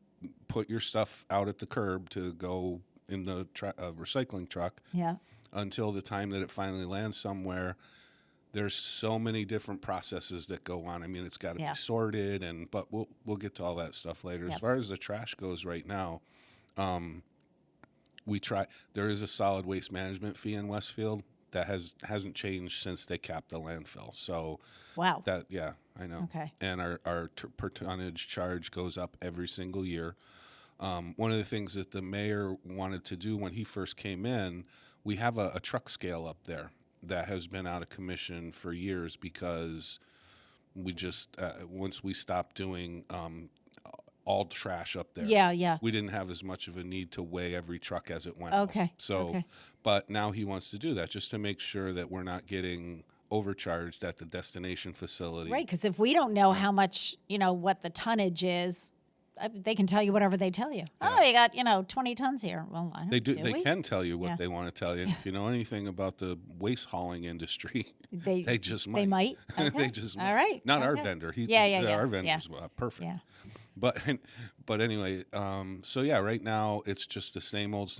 put your stuff out at the curb to go in the recycling truck until the time that it finally lands somewhere. There's so many different processes that go on. I mean, it's got to be sorted, but we'll get to all that stuff later. As far as the trash goes right now, there is a solid waste management fee in Westfield, that hasn't changed since they capped the landfill. So wow. Yeah, I know. Okay. And our per tonnage charge goes up every single year. One of the things that the mayor wanted to do when he first came in, we have a truck scale up there that has been out of commission for years because we just once we stopped doing all trash up there. Yeah. We didn't have as much of a need to weigh every truck as it went. Okay. Out. So, but now he wants to do that just to make sure that we're not getting overcharged at the destination facility. Right, because if we don't know how much, what the tonnage is, they can tell you whatever they tell you. Yeah. Oh, you got, 20 tons here. Well, I don't, they can tell you what they want to tell you. And Yeah. if you know anything about the waste hauling industry, they just might. They might. Okay. They just might. All right. Not our vendor. Our vendor's perfect. Yeah. But anyway, so yeah, right now it's just the same old.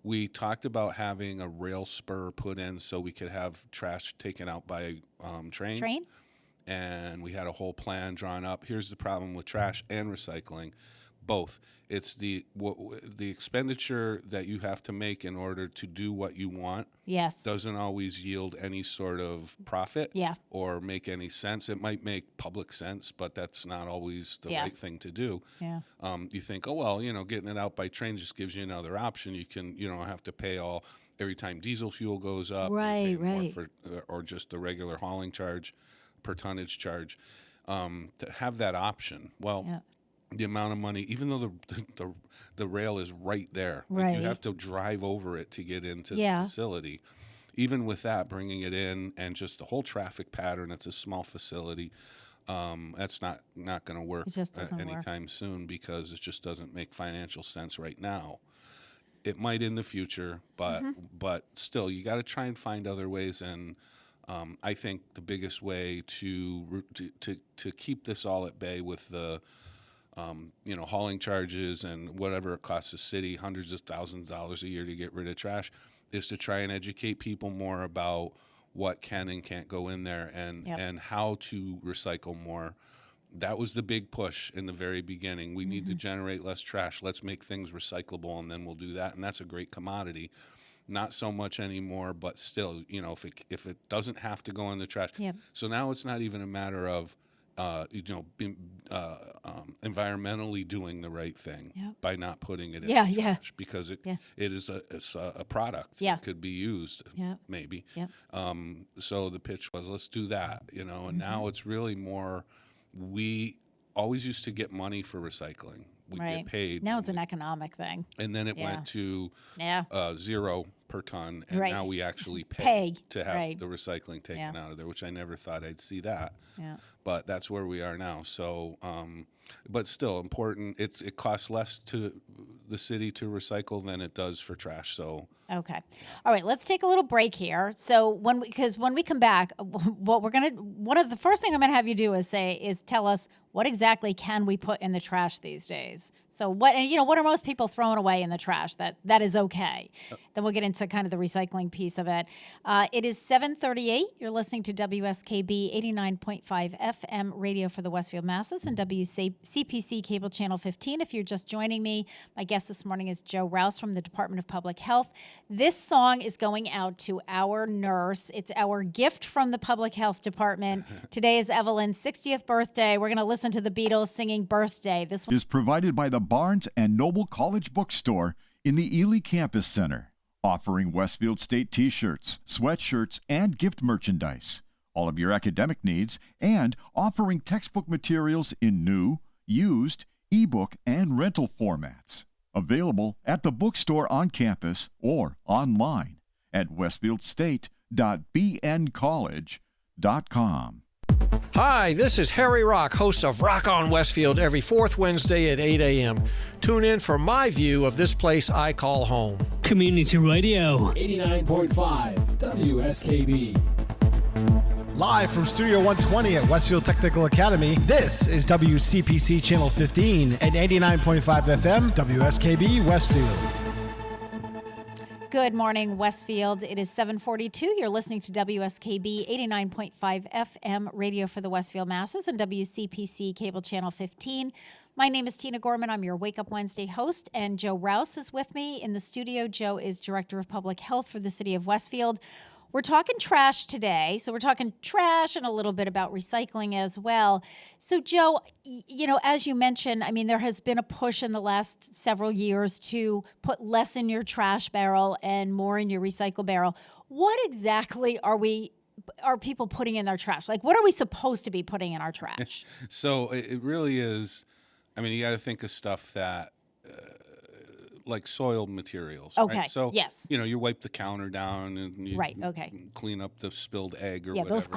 We talked about having a rail spur put in so we could have trash taken out by train. Train? And we had a whole plan drawn up. Here's the problem with trash and recycling, both. It's the expenditure that you have to make in order to do what you want. Yes. Doesn't always yield any sort of profit. Yeah. Or make any sense. It might make public sense, but that's not always the right thing to do. Yeah. You think, oh well, getting it out by train just gives you another option. You don't have to pay every time diesel fuel goes up. Right. More or just the regular hauling charge. Per tonnage charge, to have that option. Well, the amount of money, even though the rail is right there, right. You have to drive over it to get into the facility. Even with that, bringing it in and just the whole traffic pattern, it's a small facility. That's not going to work anytime soon because it just doesn't make financial sense right now. It might in the future, but still, you got to try and find other ways. And I think the biggest way to keep this all at bay with the hauling charges and whatever it costs the city, hundreds of thousands of dollars a year to get rid of trash, is to try and educate people more about what can and can't go in there and how to recycle more. That was the big push in the very beginning. We need to generate less trash. Let's make things recyclable, and then we'll do that. And that's a great commodity. Not so much anymore, but still, if it doesn't have to go in the trash. Yep. So now it's not even a matter of, environmentally doing the right thing by not putting it in the trash because it is a product that could be used, maybe. Yeah. So the pitch was, let's do that, and now it's really more, we always used to get money for recycling. We get paid. Now it's an economic thing. And then it went to 0 per ton, and now we actually pay to have the recycling taken out of there, which I never thought I'd see that. Yeah. But that's where we are now. So, but still important. It costs less to the city to recycle than it does for trash. So. Okay. All right. Let's take a little break here. So because when we come back, one of the first thing I'm going to have you do is tell us what exactly can we put in the trash these days. So what are most people throwing away in the trash that is okay? Then we'll get into kind of the recycling piece of it. It is 7:38. You're listening to WSKB 89.5 FM radio for the Westfield masses and WCPC cable channel 15. If you're just joining me, my guest this morning is Joe Rouse from the Department of Public Health. This song is going out to our nurse. It's our gift from the Public Health Department. Today is Evelyn's 60th birthday. We're going to listen to the Beatles singing Birthday. This one is provided by the Barnes and Noble College Bookstore in the Ely Campus Center, offering Westfield State t-shirts, sweatshirts, and gift merchandise, all of your academic needs, and offering textbook materials in new, used, ebook, and rental formats. Available at the bookstore on campus or online at westfieldstate.bncollege.com. Hi, this is Harry Rock, host of Rock on Westfield every fourth Wednesday at 8 a.m. Tune in for my view of this place I call home. Community Radio. 89.5 WSKB. Live from Studio 120 at Westfield Technical Academy, this is WCPC Channel 15 and 89.5 FM, WSKB Westfield. Good morning, Westfield. It is 7:42. You're listening to WSKB 89.5 FM radio for the Westfield masses and WCPC cable channel 15. My name is Tina Gorman. I'm your Wake Up Wednesday host, and Joe Rouse is with me in the studio. Joe is Director of Public Health for the City of Westfield. We're talking trash today, so we're talking trash and a little bit about recycling as well. So, Joe, as you mentioned, I mean, there has been a push in the last several years to put less in your trash barrel and more in your recycle barrel. What exactly are people putting in their trash? Like, what are we supposed to be putting in our trash? So it really is, I mean, you got to think of stuff that, like soiled materials. Okay. Right? So, yes. You wipe the counter down and you Okay. clean up the spilled egg or whatever. Those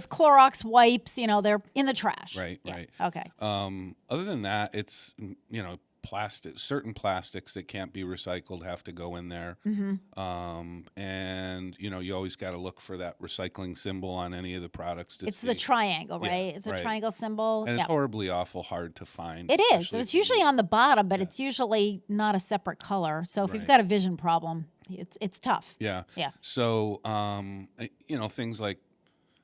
Clorox wipes, they're in the trash. Right. Okay. Other than that, it's, certain plastics that can't be recycled have to go in there. And, you always got to look for that recycling symbol on any of the products. It's the triangle, right? Yeah, it's a triangle symbol. And it's horribly awful hard to find. It is. So it's usually on the bottom, but it's usually not a separate color. So if you've got a vision problem, it's tough. Yeah. Yeah. So, things like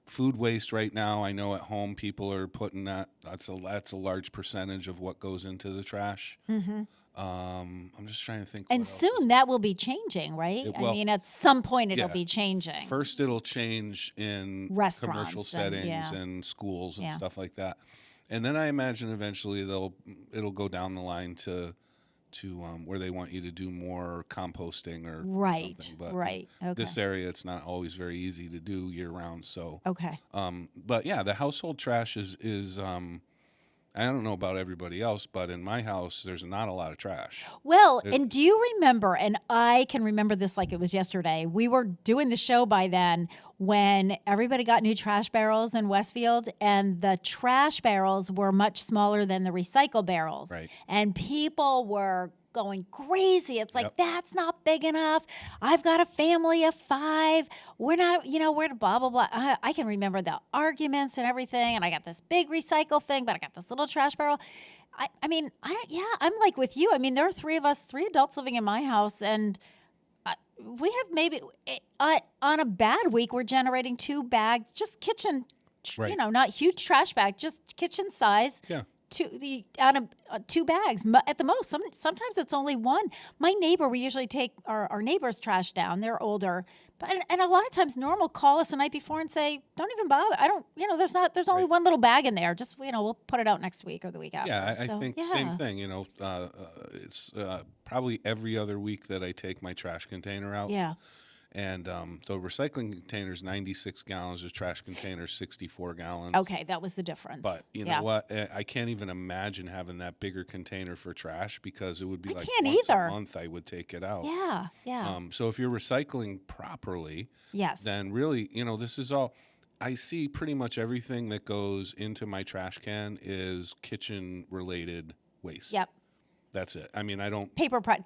food waste right now, I know at home people are putting that's a large percentage of what goes into the trash. I'm just trying to think. And soon that will be changing, right? I mean, at some point it'll be changing. First, it'll change in restaurants, commercial settings and schools and stuff like that. And then I imagine eventually it'll go down the line to where they want you to do more composting or something. But okay. This area, it's not always very easy to do year round. So okay. But yeah, the household trash is I don't know about everybody else, but in my house, there's not a lot of trash. Well, and do you remember, and I can remember this like it was yesterday, we were doing the show by then when everybody got new trash barrels in Westfield, and the trash barrels were much smaller than the recycle barrels. Right. And people were going crazy. It's like, that's not big enough. I've got a family of 5. We're not, we're blah, blah, blah. I can remember the arguments and everything. And I got this big recycle thing, but I got this little trash barrel. I'm like with you. I mean, there are 3 of us, 3 adults living in my house, and we have maybe, on a bad week, we're generating 2 bags, just kitchen, not huge trash bag, just kitchen size. Yeah. 2 bags at the most. Sometimes it's only 1. My neighbor, we usually take our neighbor's trash down. They're older, and a lot of times Norm will call us the night before and say, "Don't even bother. I don't. There's only 1 little bag in there. Just we'll put it out next week or the week after." Yeah, I think same thing. It's probably every other week that I take my trash container out. Yeah. And the recycling container's 96 gallons, the trash container's 64 gallons. Okay, that was the difference. But you know what? I can't even imagine having that bigger container for trash because it would be once a month I would take it out. Yeah. So if you're recycling properly, then really, this is all. I see pretty much everything that goes into my trash can is kitchen-related waste. Yep. That's it. I mean, I don't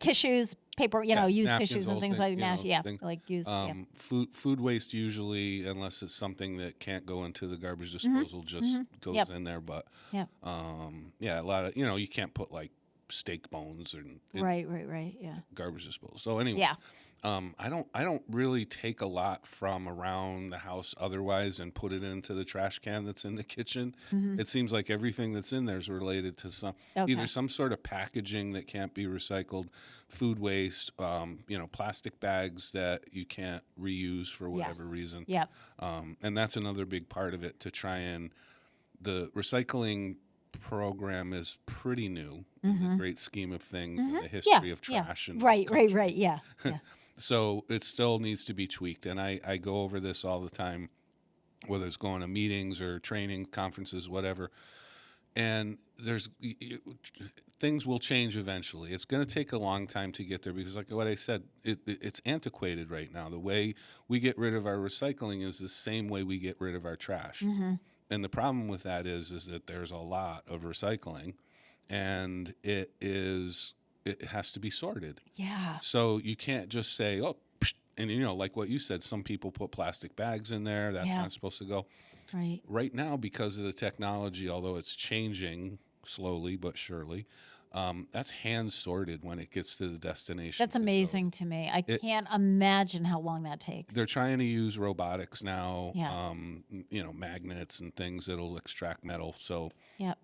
tissues, used tissues and things like that. Yeah, like used. Food waste usually, unless it's something that can't go into the garbage disposal, just goes in there. But a lot of you can't put like steak bones in right. Yeah, garbage disposal. So anyway, I don't really take a lot from around the house otherwise and put it into the trash can that's in the kitchen. It seems like everything that's in there is related to either some sort of packaging that can't be recycled, food waste, plastic bags that you can't reuse for whatever reason. Yep. And that's another big part of it to try and the recycling program is pretty new in the great scheme of things in the history of trash. And right. Yeah. So it still needs to be tweaked, and I go over this all the time, whether it's going to meetings or training, conferences, whatever. And things will change eventually. It's going to take a long time to get there because, like what I said, it's antiquated right now. The way we get rid of our recycling is the same way we get rid of our trash. And the problem with that is that there's a lot of recycling, and it has to be sorted. Yeah. So you can't just say, oh, and like what you said, some people put plastic bags in there. That's not supposed to go. Right. Right now, because of the technology, although it's changing slowly but surely, that's hand sorted when it gets to the destination. That's amazing to me. I can't imagine how long that takes. They're trying to use robotics now. Yeah. Magnets and things that'll extract metal. So. Yep.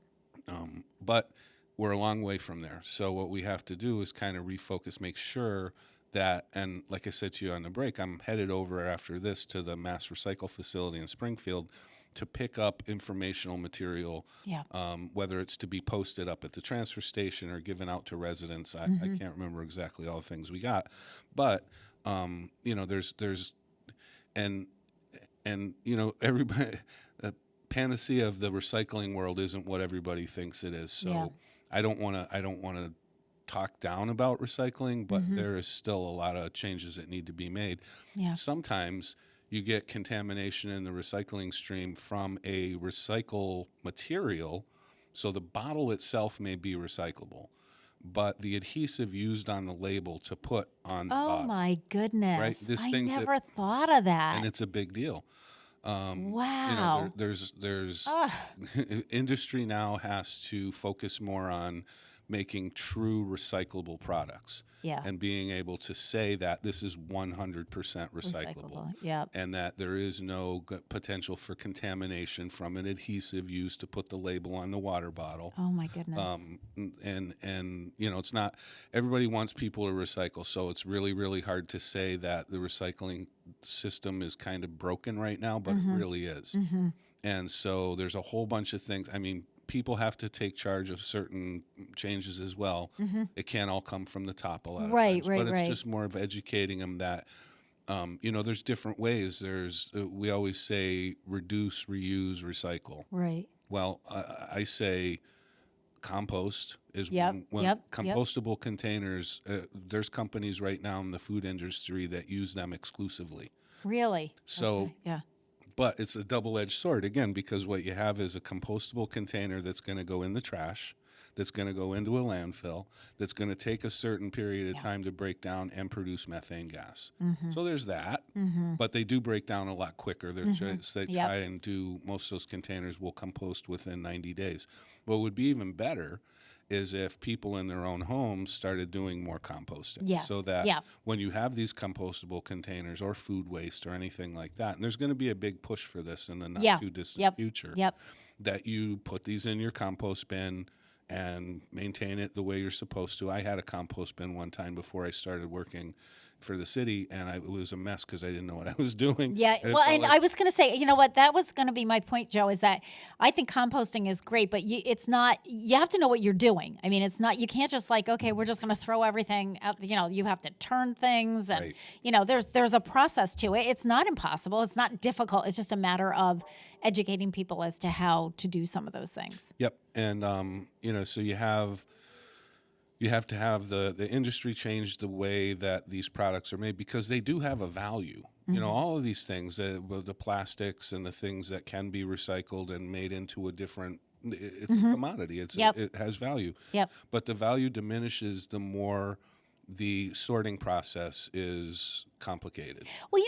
But we're a long way from there. So what we have to do is kind of refocus, make sure that, and like I said to you on the break, I'm headed over after this to the Mass Recycle facility in Springfield to pick up informational material, whether it's to be posted up at the transfer station or given out to residents. I can't remember exactly all the things we got, but there's everybody. The panacea of the recycling world isn't what everybody thinks it is. So I don't want to talk down about recycling, but there is still a lot of changes that need to be made. Yeah. Sometimes you get contamination in the recycling stream from a recycle material, so the bottle itself may be recyclable, but the adhesive used on the label to put on the bottle. Oh my goodness! Right? I never thought of that. And it's a big deal. Wow. There's industry now has to focus more on making true recyclable products. Yeah. And being able to say that this is 100% recyclable. Yep. And that there is no potential for contamination from an adhesive used to put the label on the water bottle. Oh my goodness. And it's not, everybody wants people to recycle, so it's really, really hard to say that the recycling system is kind of broken right now, but it really is. And so there's a whole bunch of things. I mean, people have to take charge of certain changes as well. It can't all come from the top a lot of times. But it's just more of educating them that, there's different ways. We always say reduce, reuse, recycle. Right. Well, I say compost is when compostable containers, there's companies right now in the food industry that use them exclusively. Really? So but it's a double-edged sword, again, because what you have is a compostable container that's going to go in the trash, that's going to go into a landfill, that's going to take a certain period of time to break down and produce methane gas. So there's that, but they do break down a lot quicker. They try and do, most of those containers will compost within 90 days. What would be even better is if people in their own homes started doing more composting, so that when you have these compostable containers or food waste or anything like that, and there's going to be a big push for this in the not too distant future, that you put these in your compost bin and maintain it the way you're supposed to. I had a compost bin one time before I started working for the city, and it was a mess because I didn't know what I was doing. Yeah, I was going to say, you know what, that was going to be my point, Joe, is that I think composting is great, but it's not, you have to know what you're doing. I mean, it's not, you can't just okay, we're just going to throw everything out, you have to turn things, and, there's a process to it. It's not impossible. It's not difficult. It's just a matter of educating people as to how to do some of those things. Yep, and, so you have to have the industry change the way that these products are made, because they do have a value. All of these things, the plastics and the things that can be recycled and made into a different, it's a commodity. It has value. Yep. But the value diminishes the more the sorting process is complicated. Well,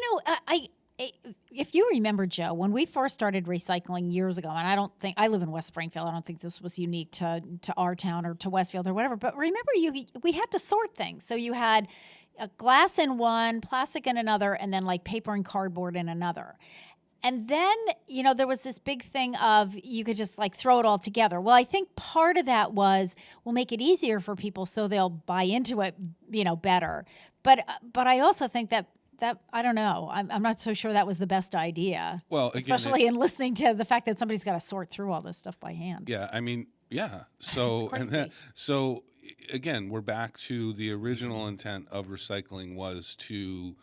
if you remember, Joe, when we first started recycling years ago, and I live in West Springfield, I don't think this was unique to our town or to Westfield or whatever, but remember we had to sort things. So you had a glass in one, plastic in another, and then paper and cardboard in another. And then, there was this big thing of you could just throw it all together. Well, I think part of that was we'll make it easier for people so they'll buy into it, better. But I also think that I don't know. I'm not so sure that was the best idea. Well, again, especially in listening to the fact that somebody's got to sort through all this stuff by hand. Yeah, I mean, yeah. So so again, we're back to the original intent of recycling was to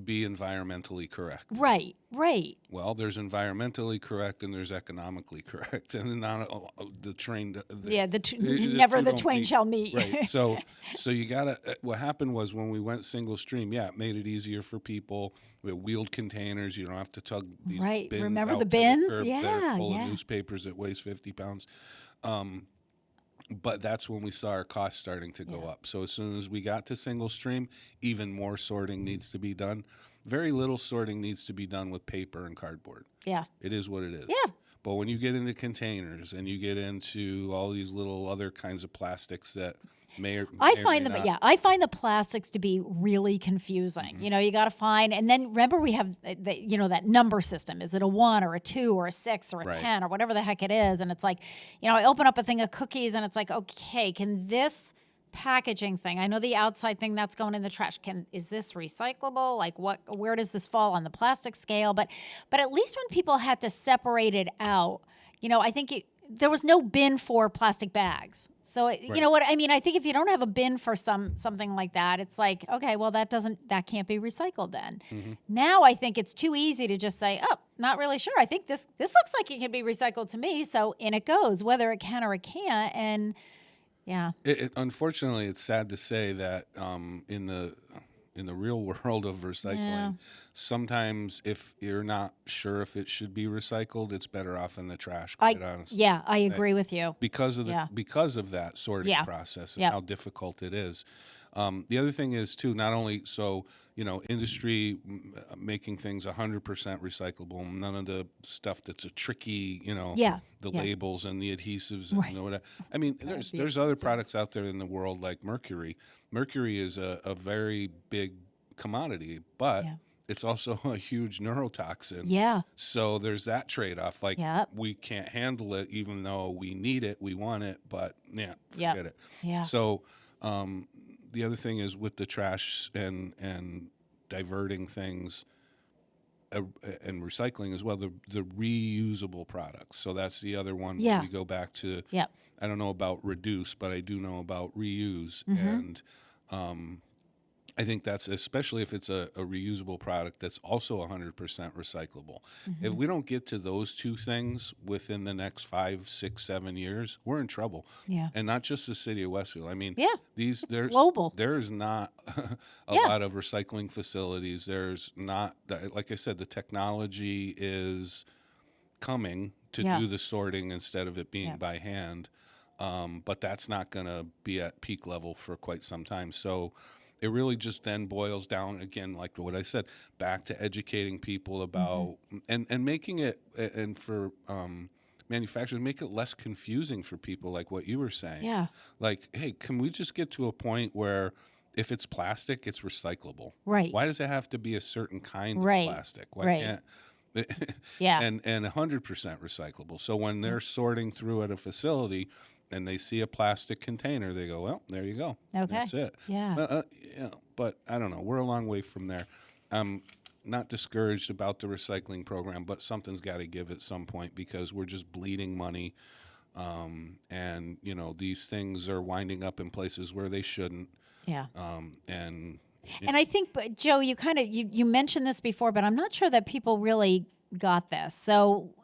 be environmentally correct. Right. Well, there's environmentally correct and there's economically correct, and not the train. Never the twain shall meet. Right. So you gotta. What happened was when we went single stream, it made it easier for people. We had wheeled containers. You don't have to tug these bins. Remember out the bins? To the curb that are full of newspapers that weighs 50 pounds. But that's when we saw our costs starting to go up. So as soon as we got to single stream, even more sorting needs to be done. Very little sorting needs to be done with paper and cardboard. Yeah. It is what it is. Yeah. But when you get into containers and you get into all these little other kinds of plastics that I find the plastics to be really confusing. Mm-hmm. You know, you got to find, and then remember we have that number system. Is it a 1 or a 2 or a 6 or a 10 or whatever the heck it is? And it's like, I open up a thing of cookies and it's like, okay, can this packaging thing, I know the outside thing that's going in the trash, is this recyclable? Like where does this fall on the plastic scale? But at least when people had to separate it out, I think there was no bin for plastic bags. So you know what I mean? I think if you don't have a bin for something like that, it's like, okay, well that can't be recycled then. Mm-hmm. Now I think it's too easy to just say, oh, not really sure. I think this looks like it can be recycled to me, so in it goes, whether it can or it can't. And yeah, unfortunately, it's sad to say that in the real world of recycling, sometimes if you're not sure if it should be recycled, it's better off in the trash, quite honestly. Yeah, I agree with you. Because of that sorting process and how difficult it is. The other thing is, too, not only industry making things 100% recyclable, none of the stuff that's a tricky, labels and the adhesives and whatever. I mean, there's other products out there in the world like mercury. Mercury is a very big commodity, but it's also a huge neurotoxin. Yeah. So there's that trade-off. Like, we can't handle it even though we need it, we want it, but forget it. Yeah. So the other thing is with the trash and diverting things and recycling as well, the reusable products. So that's the other one. Yeah. We go back to, I don't know about reduce, but I do know about reuse. Mm-hmm. And I think that's, especially if it's a reusable product that's also 100% recyclable. Mm-hmm. If we don't get to those two things within the next 5, 6, 7 years, we're in trouble. Yeah. And not just the city of Westfield. I mean, there's global. There's not a lot of recycling facilities. There's not, like I said, the technology is coming to do the sorting instead of it being by hand. But that's not going to be at peak level for quite some time. So it really just then boils down, again, like what I said, back to educating people about and making it, and for manufacturers, make it less confusing for people, like what you were saying. Yeah. Like, hey, can we just get to a point where if it's plastic, it's recyclable? Right. Why does it have to be a certain kind of plastic? Why can't and 100% recyclable. So when they're sorting through at a facility and they see a plastic container, they go, well, there you go. Okay. That's it. Yeah. But I don't know. We're a long way from there. I'm not discouraged about the recycling program, but something's got to give at some point because we're just bleeding money. And, these things are winding up in places where they shouldn't. Yeah. And I think, Joe, you you mentioned this before, but I'm not sure that people really got this. So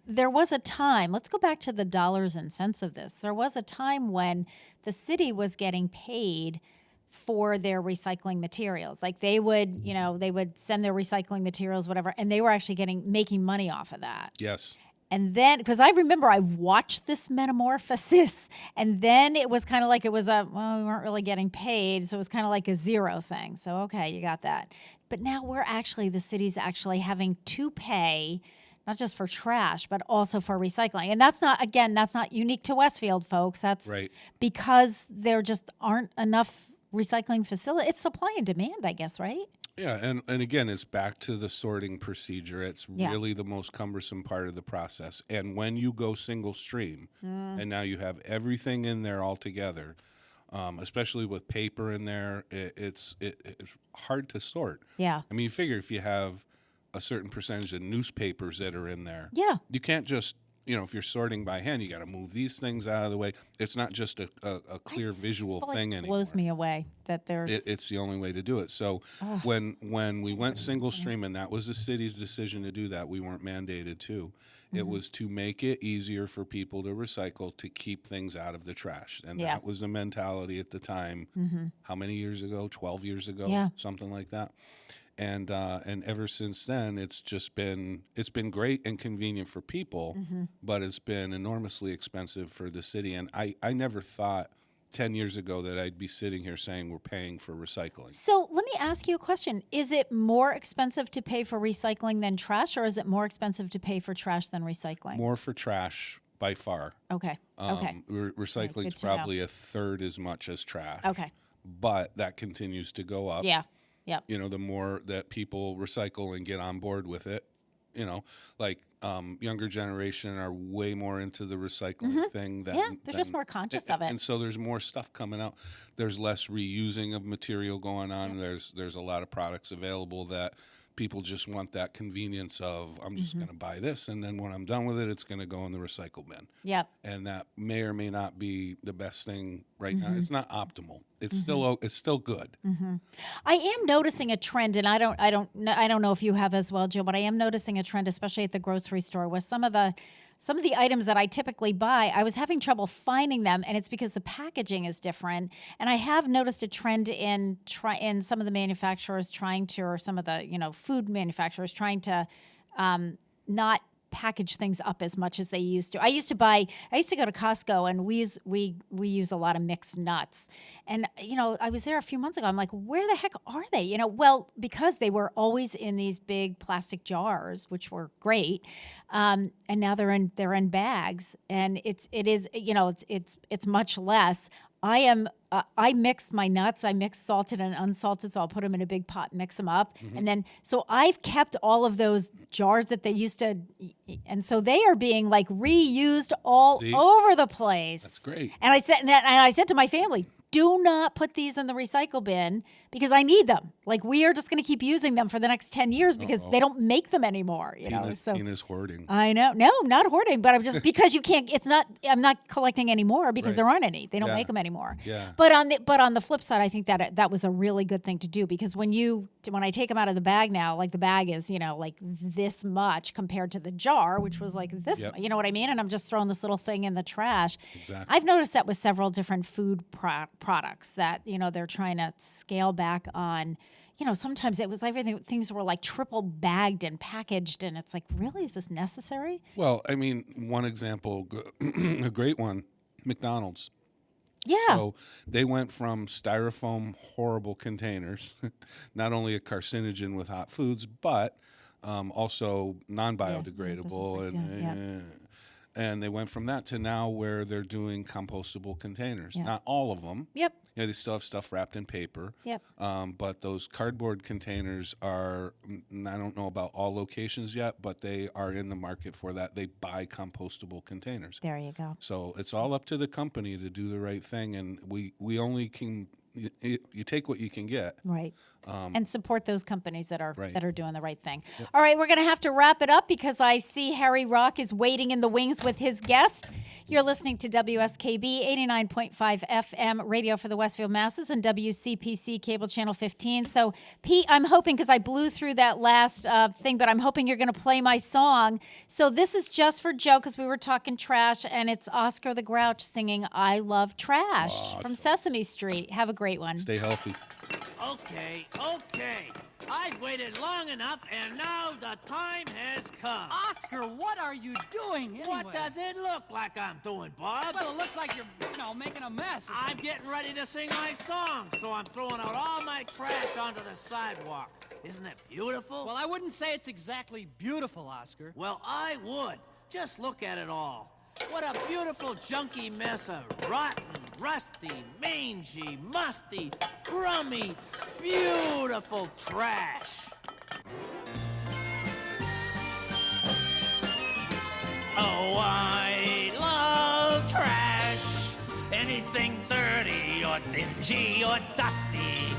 there was a time, let's go back to the dollars and cents of this. There was a time when the city was getting paid for their recycling materials. Like they would send their recycling materials, whatever, and they were actually making money off of that. Yes. And then, because I remember I watched this metamorphosis, and then it was kind of like we weren't really getting paid, so it was kind of like a zero thing. So, okay, you got that. But now the city's actually having to pay, not just for trash, but also for recycling. And that's not unique to Westfield, folks. That's because there just aren't enough recycling facilities. It's supply and demand, I guess, right? Yeah, and again, it's back to the sorting procedure. It's really the most cumbersome part of the process. And when you go single stream, and now you have everything in there all together, especially with paper in there, it's hard to sort. Yeah. I mean, you figure if you have a certain percentage of newspapers that are in there, you can't just, if you're sorting by hand, you got to move these things out of the way. It's not just a clear visual thing anymore. It blows me away that there's... It's the only way to do it. So when we went single stream, and that was the city's decision to do that, we weren't mandated to. It was to make it easier for people to recycle, to keep things out of the trash. And that was the mentality at the time. How many years ago? 12 years ago? Yeah. Something like that. And ever since then, it's been great and convenient for people, but it's been enormously expensive for the city. And I never thought 10 years ago that I'd be sitting here saying we're paying for recycling. So let me ask you a question. Is it more expensive to pay for recycling than trash, or is it more expensive to pay for trash than recycling? More for trash by far. Okay. Recycling's probably a third as much as trash. Okay. But that continues to go up. Yeah. Yep. You know, the more that people recycle and get on board with it, you know, like younger generation are way more into the recycling thing than they're just more conscious of it. And so there's more stuff coming out. There's less reusing of material going on. Yep. There's a lot of products available that people just want that convenience of, I'm just going to buy this, and then when I'm done with it, it's going to go in the recycle bin. Yep. And that may or may not be the best thing right now. It's not optimal. It's still good. I am noticing a trend, and I don't know if you have as well, Jill, but I am noticing a trend, especially at the grocery store, with some of the items that I typically buy. I was having trouble finding them, and it's because the packaging is different. And I have noticed a trend in some of the manufacturers trying to, or some of the food manufacturers trying to not package things up as much as they used to. I used to go to Costco, and we use a lot of mixed nuts. And I was there a few months ago. I'm like, where the heck are they? Well, because they were always in these big plastic jars, which were great. And now they're in bags, and it's much less. I mix my nuts. I mix salted and unsalted, so I'll put them in a big pot, mix them up. And then, so I've kept all of those jars that they used to, and so they are being like reused all over the place. That's great. And I said to my family, do not put these in the recycle bin because I need them. Like, we are just going to keep using them for the next 10 years because they don't make them anymore. Tina's hoarding. I know. No, not hoarding, but I'm just, because you can't, I'm not collecting anymore because there aren't any. They don't make them anymore. Yeah. But on the flip side, I think that was a really good thing to do, because when I take them out of the bag now, like the bag is, like this much compared to the jar, which was like this, you know what I mean? And I'm just throwing this little thing in the trash. Exactly. I've noticed that with several different food products that, they're trying to scale back on. Sometimes it was everything, things were like triple bagged and packaged, and it's like, really, is this necessary? Well, I mean, one example, a great one, McDonald's. Yeah. So they went from styrofoam, horrible containers, not only a carcinogen with hot foods, but also non-biodegradable, and they went from that to now where they're doing compostable containers. Not all of them. Yep. They still have stuff wrapped in paper. Yep. But those cardboard containers are, I don't know about all locations yet, but they are in the market for that. They buy compostable containers. There you go. So it's all up to the company to do the right thing, and we only can, you take what you can get. Right. And support those companies that are doing the right thing. Yep. All right, we're going to have to wrap it up because I see Harry Rock is waiting in the wings with his guest. You're listening to WSKB 89.5 FM radio for the Westfield masses and WCPC cable channel 15. So, Pete, I'm hoping, because I blew through that last thing, but I'm hoping you're going to play my song. So this is just for Joe, because we were talking trash, and it's Oscar the Grouch singing I Love Trash from Sesame Street. Have a great one. Stay healthy. Okay. I've waited long enough, and now the time has come. Oscar, what are you doing anyway? What does it look like I'm doing, Bob? Well, it looks like you're, making a mess. I'm getting ready to sing my song, so I'm throwing out all my trash onto the sidewalk. Isn't it beautiful? Well, I wouldn't say it's exactly beautiful, Oscar. Well, I would. Just look at it all. What a beautiful junky mess of rotten, rusty, mangy, musty, crummy, beautiful trash. Oh, I love trash. Anything dirty or dingy or dusty.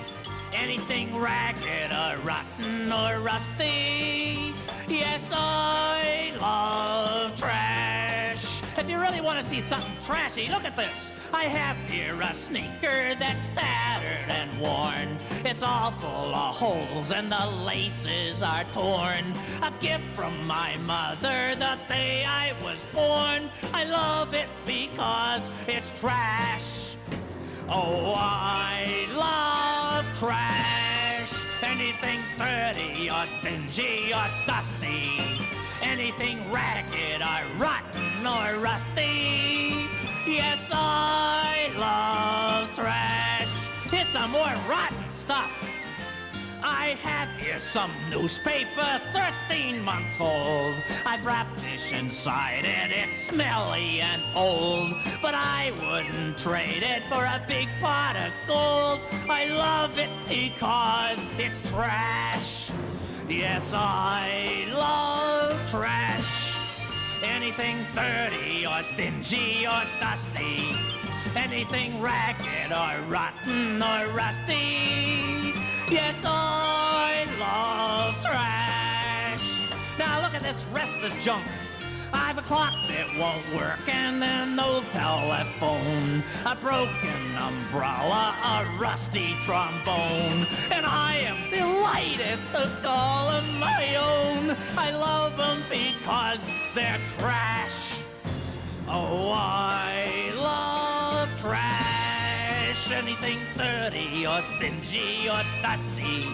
Anything ragged or rotten or rusty. Yes, I love trash. If you really want to see something trashy, look at this. I have here a sneaker that's tattered and worn. It's all full of holes and the laces are torn. A gift from my mother the day I was born. I love it because it's trash. Oh, I love trash. Anything dirty or dingy or dusty. Anything ragged or rotten or rusty. Yes, I love trash. Here's some more rotten stuff. I I have here some newspaper, 13 months old. I've wrapped this inside it, it's smelly and old. But I wouldn't trade it for a big pot of gold. I love it because it's trash. Yes, I love trash. Anything dirty or dingy or dusty. Anything ragged or rotten or rusty. Yes, I love trash. Now look at this restless junk. I've a clock that won't work and an old telephone, a broken umbrella, a rusty trombone, and I am delighted to call them my own. I love them because they're trash. Oh, I love trash. Anything dirty or dingy or dusty,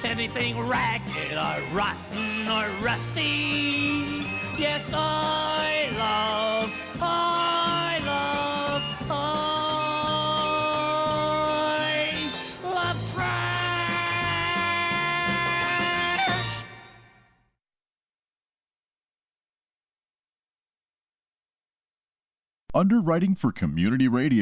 anything ragged or rotten or rusty. Yes, I love trash. Underwriting for Community Radio.